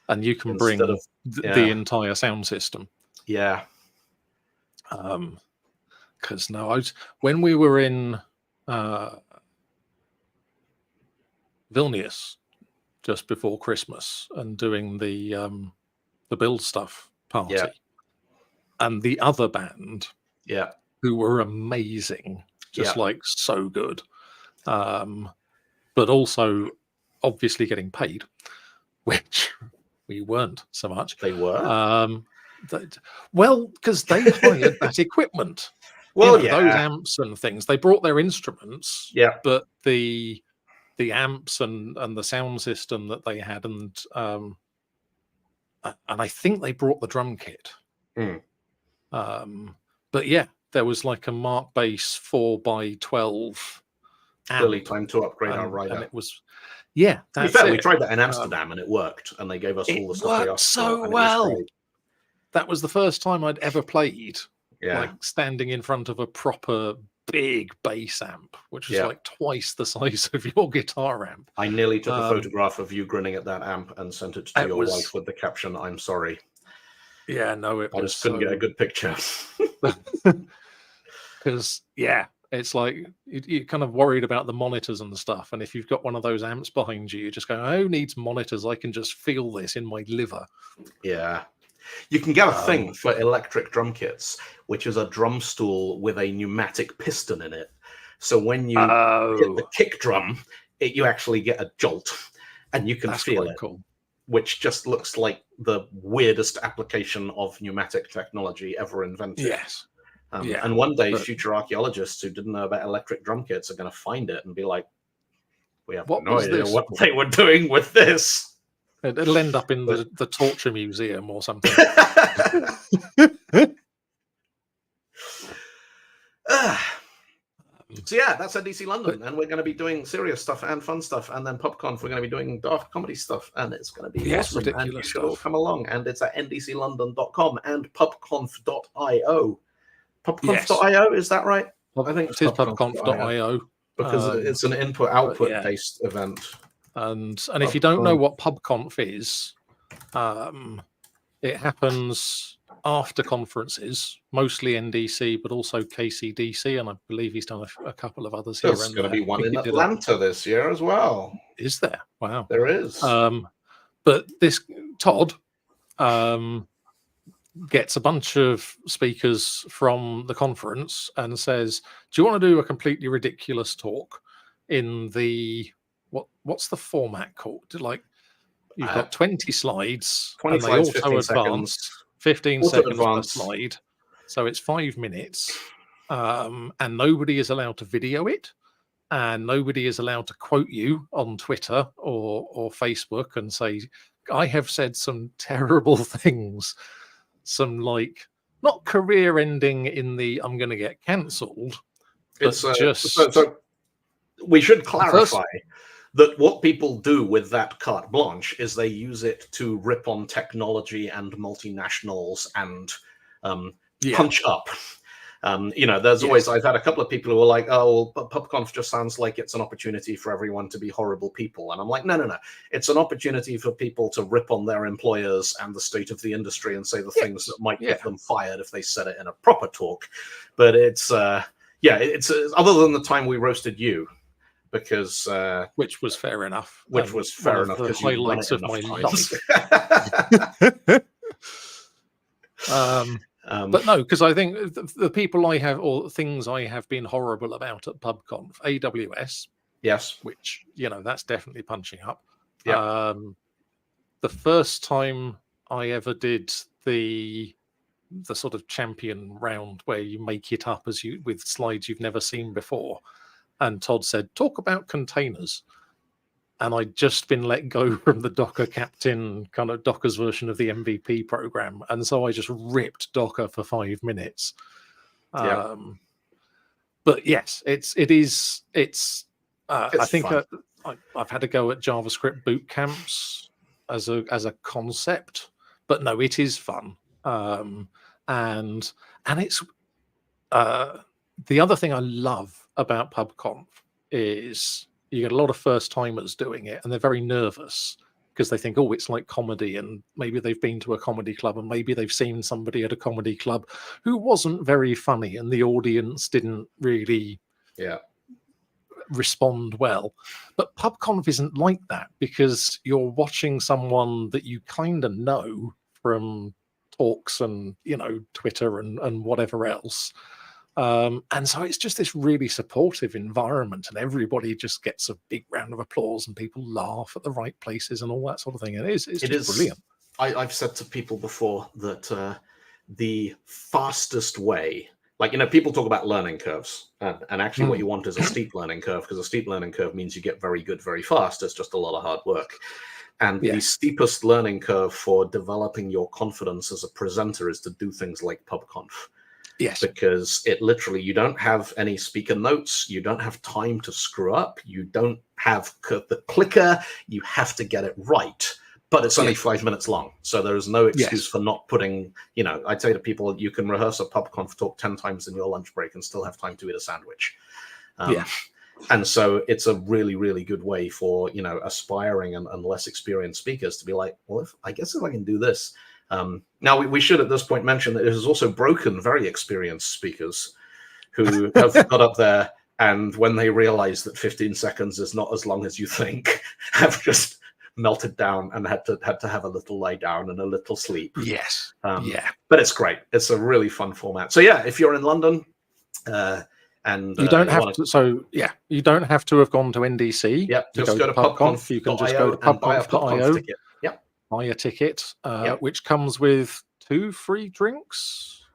And you can bring the entire sound system. Yeah. Because when we were in Vilnius just before Christmas and doing the Build Stuff party, and the other band, who were amazing, just like so good, but also obviously getting paid, which we weren't so much. They were. Because they hired that equipment. Those amps and things. They brought their instruments. But the amps and the sound system that they had, and I think they brought the drum kit. But yeah, there was like a Mark Bass 4x12. Really time to upgrade our rider. And it was. Yeah, we tried that in Amsterdam and it worked, and they gave us all the stuff they asked so well. That was the first time I'd ever played, like standing in front of a proper big bass amp, which was like twice the size of your guitar amp. I nearly took a photograph of you grinning at that amp and sent it to your wife with the caption, "I'm sorry." Yeah, no, I just couldn't get a good picture. Because it's like you're kind of worried about the monitors and the stuff, and if you've got one of those amps behind you, you just go, "Who needs monitors? I can just feel this in my liver." Yeah. You can get a thing for electric drum kits, which is a drum stool with a pneumatic piston in it. So when you hit the kick drum, you actually get a jolt, and you can feel it, which just looks like the weirdest application of pneumatic technology ever invented. Yes. And one day, future archaeologists who didn't know about electric drum kits are going to find it and be like, "We have no idea what they were doing with this." It'll end up in the torture museum or something. So yeah, that's NDC London, and we're going to be doing serious stuff and fun stuff, and then PubConf we're going to be doing daft comedy stuff, and it's going to be awesome. ridiculous and you should all stuff. come along, and it's at ndclondon.com and pubconf.io. Pubconf.io, is that right? I think it is pubconf.io because it's an input-output based event. And if you don't know what PubConf is, it happens after conferences, mostly NDC, but also KCDC, and I believe he's done a couple of others here. There's going to be one in Atlanta this year as well. Is there? Wow. There is. But this Todd gets a bunch of speakers from the conference and says, do you want to do a completely ridiculous talk in the, what's the format called? Like, you've got 20 slides, 20 and slides, they 15 advance, seconds. 15 seconds per slide. So it's 5 minutes. And nobody is allowed to video it. And nobody is allowed to quote you on Twitter or Facebook and say, I have said some terrible things. Some, like, not career ending in the I'm going to get cancelled. It's just... So we should clarify that what people do with that carte blanche is they use it to rip on technology and multinationals and punch up. There's always, I've had a couple of people who are like, oh, well, PubConf just sounds like it's an opportunity for everyone to be horrible people. And I'm like, no. It's an opportunity for people to rip on their employers and the state of the industry and say the things that might get them fired if they said it in a proper talk. But it's other than the time we roasted you, because which was fair enough. Which was fair enough. The highlights of my life. But no, because I think the people I have, or things I have been horrible about at PubConf, AWS, yes, which that's definitely punching up. Yeah. The first time I ever did the sort of champion round where you make it up with slides you've never seen before. And Todd said, talk about containers. And I'd just been let go from the Docker captain, kind of Docker's version of the MVP program. And so I just ripped Docker for 5 minutes. But yes, I think I've had to go at JavaScript boot camps as a concept, but no, it is fun. And it's the other thing I love about PubConf is you get a lot of first timers doing it, and they're very nervous because they think, oh, it's like comedy, and maybe they've been to a comedy club, and maybe they've seen somebody at a comedy club who wasn't very funny, and the audience didn't really respond well. But PubConf isn't like that, because you're watching someone that you kind of know from talks and Twitter and whatever else. And so it's just this really supportive environment, and everybody just gets a big round of applause, and people laugh at the right places and all that sort of thing. And it's just brilliant. I've said to people before that the fastest way, people talk about learning curves, and actually what you want is a steep learning curve, because a steep learning curve means you get very good very fast. It's just a lot of hard work. And the steepest learning curve for developing your confidence as a presenter is to do things like PubConf. Yes, because it literally, you don't have any speaker notes, you don't have time to screw up, you don't have the clicker, you have to get it right. But it's only 5 minutes long, so there is no excuse for not putting, I'd say to people, you can rehearse a PubConf talk 10 times in your lunch break and still have time to eat a sandwich. And so it's a really, really good way for, aspiring and less experienced speakers to be like, well, I guess if I can do this. Now, we should at this point mention that it has also broken very experienced speakers who have got up there, and when they realize that 15 seconds is not as long as you think, have just melted down and had to have a little lie down and a little sleep. Yes. But it's great. It's a really fun format. So yeah, if you're in London, and you don't have to. So yeah, you don't have to have gone to NDC. Yeah, just go to PubConf. You can just go to PubConf.io. Buy a ticket, Yep. which comes with 2 free drinks.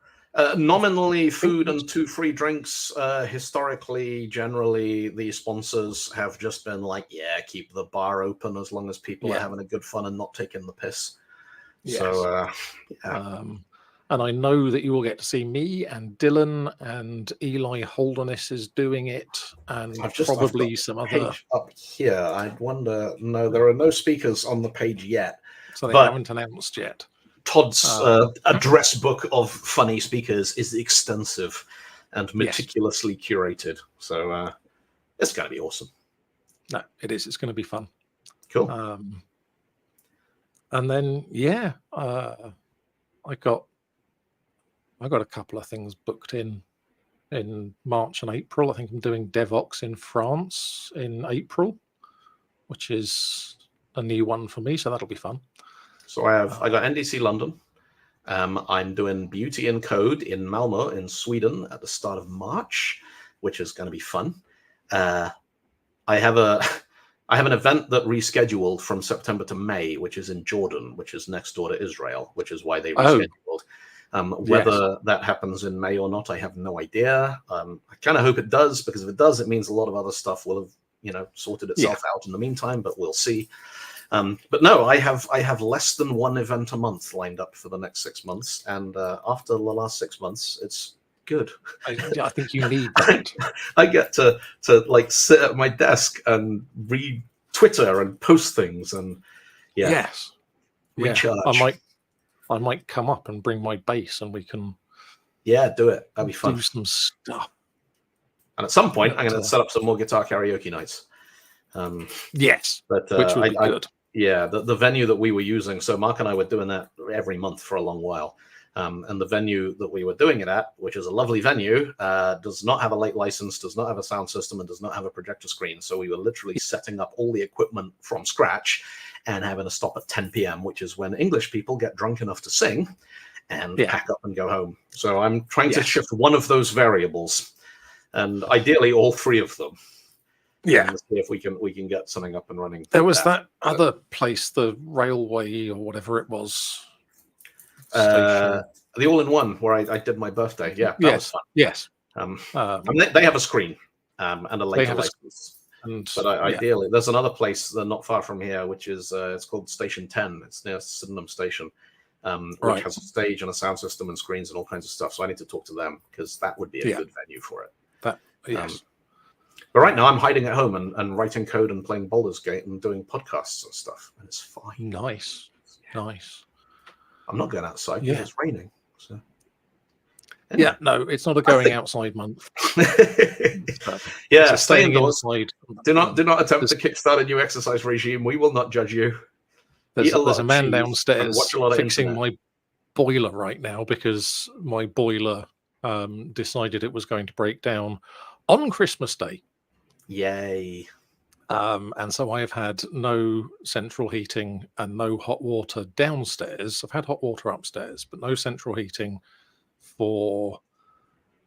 Nominally food and 2 free drinks. Historically, generally, the sponsors have just been like, keep the bar open as long as people are having a good fun and not taking the piss. Yes. So, And I know that you will get to see me and Dylan and Eli Holderness is doing it, and I've probably got some the other. page up here. I wonder. No, there are no speakers on the page yet. So they but haven't announced yet. Todd's address book of funny speakers is extensive and meticulously curated. So it's going to be awesome. No, it is. It's going to be fun. Cool. And then I got a couple of things booked in March and April. I think I'm doing Devox in France in April, which is a new one for me, so that'll be fun. So I got NDC London. I'm doing Beauty and Code in Malmo in Sweden at the start of March, which is going to be fun. I have an event that rescheduled from September to May, which is in Jordan, which is next door to Israel, which is why they rescheduled. Whether that happens in May or not, I have no idea. I kind of hope it does, because if it does, it means a lot of other stuff will have, sorted itself out in the meantime. But we'll see. But no, I have less than one event a month lined up for the next 6 months, and after the last 6 months, it's good. I think you need that. I get to like sit at my desk and read Twitter and post things, and recharge. I might come up and bring my bass, and we can do it. That'd be fun. Do some stuff. And at some point, I'm going to set up some more guitar karaoke nights. Yes, but which would be good. Yeah, the venue that we were using. So Mark and I were doing that every month for a long while. And the venue that we were doing it at, which is a lovely venue, does not have a late license, does not have a sound system, and does not have a projector screen. So we were literally setting up all the equipment from scratch and having to stop at 10 p.m., which is when English people get drunk enough to sing and pack up and go home. So I'm trying to shift one of those variables, and ideally all three of them. Yeah, and see if we can get something up and running. There was that other place, the railway or whatever it was. The all-in-one where I did my birthday. Yeah, that was fun. Yes. They have a screen and a later license. But ideally, there's another place not far from here, which is it's called Station 10. It's near Sydenham Station, which has a stage and a sound system and screens and all kinds of stuff. So I need to talk to them, because that would be a good venue for it. But right now, I'm hiding at home and writing code and playing Baldur's Gate and doing podcasts and stuff, and it's fine. Nice. I'm not going outside because it's raining. So. Anyway. Yeah, no, it's not a going outside month. Stay indoors. Inside. Do not attempt to kickstart a new exercise regime. We will not judge you. There's a man downstairs fixing my boiler right now, because my boiler decided it was going to break down on Christmas Day. Yay. And so I have had no central heating and no hot water downstairs. I've had hot water upstairs, but no central heating for,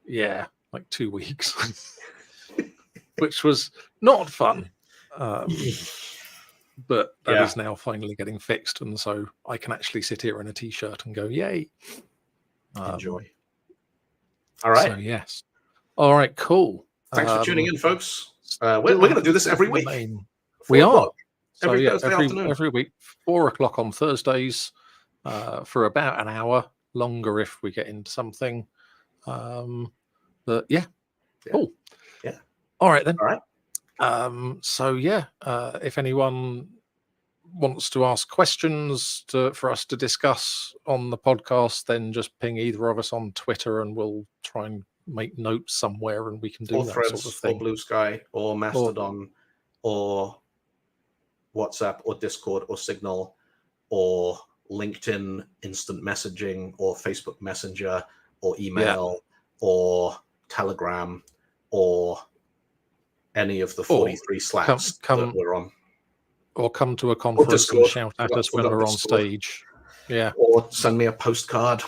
like 2 weeks, which was not fun. But that is now finally getting fixed. And so I can actually sit here in a t-shirt and go, yay. Enjoy. All right. So, yes. All right, cool. Thanks for tuning in, folks. We're going to do this every week. We are. Every Thursday afternoon. Every week, 4:00 on Thursdays, for about an hour, longer if we get into something. But cool. Yeah. All right then. All right. So if anyone wants to ask questions for us to discuss on the podcast, then just ping either of us on Twitter, and we'll try and make notes somewhere, and we can do that Threads, sort of thing. or Blue Sky, or Mastodon, or WhatsApp, or Discord, or Signal, or LinkedIn instant messaging, or Facebook Messenger, or email, or Telegram, or any of the 43 Slacks that we're on. Or come to a conference and shout at us when we're on stage. Yeah. Or send me a postcard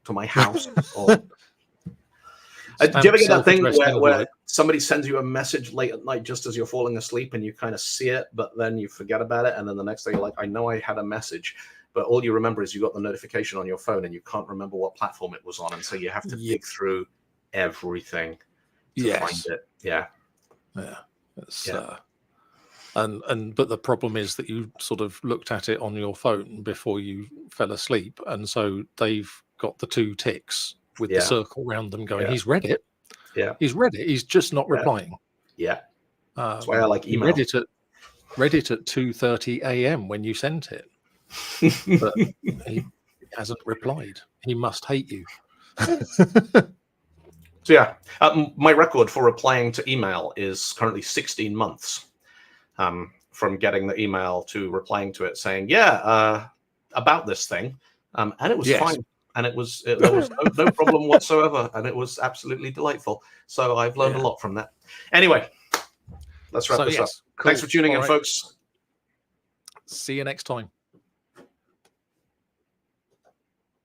to my house. Or do you ever get that thing where somebody sends you a message late at night just as you're falling asleep, and you kind of see it, but then you forget about it, and then the next day you're like, I know I had a message, but all you remember is you got the notification on your phone, and you can't remember what platform it was on, and so you have to dig through everything to find it. Yeah. But the problem is that you sort of looked at it on your phone before you fell asleep, and so they've got the 2 ticks with the Yeah. circle around them going, Yeah. he's read it. Yeah. He's read it. He's just not Yeah. replying. Yeah. That's why I like He email. read it at 2:30 a.m. when you sent it, but he hasn't replied. He must hate you. So yeah, my record for replying to email is currently 16 months from getting the email to replying to it saying, yeah, about this thing. And it was fine. And there was no problem whatsoever. And it was absolutely delightful. So I've learned a lot from that. Anyway, let's wrap this up. Cool. Thanks for tuning in, right, folks. See you next time.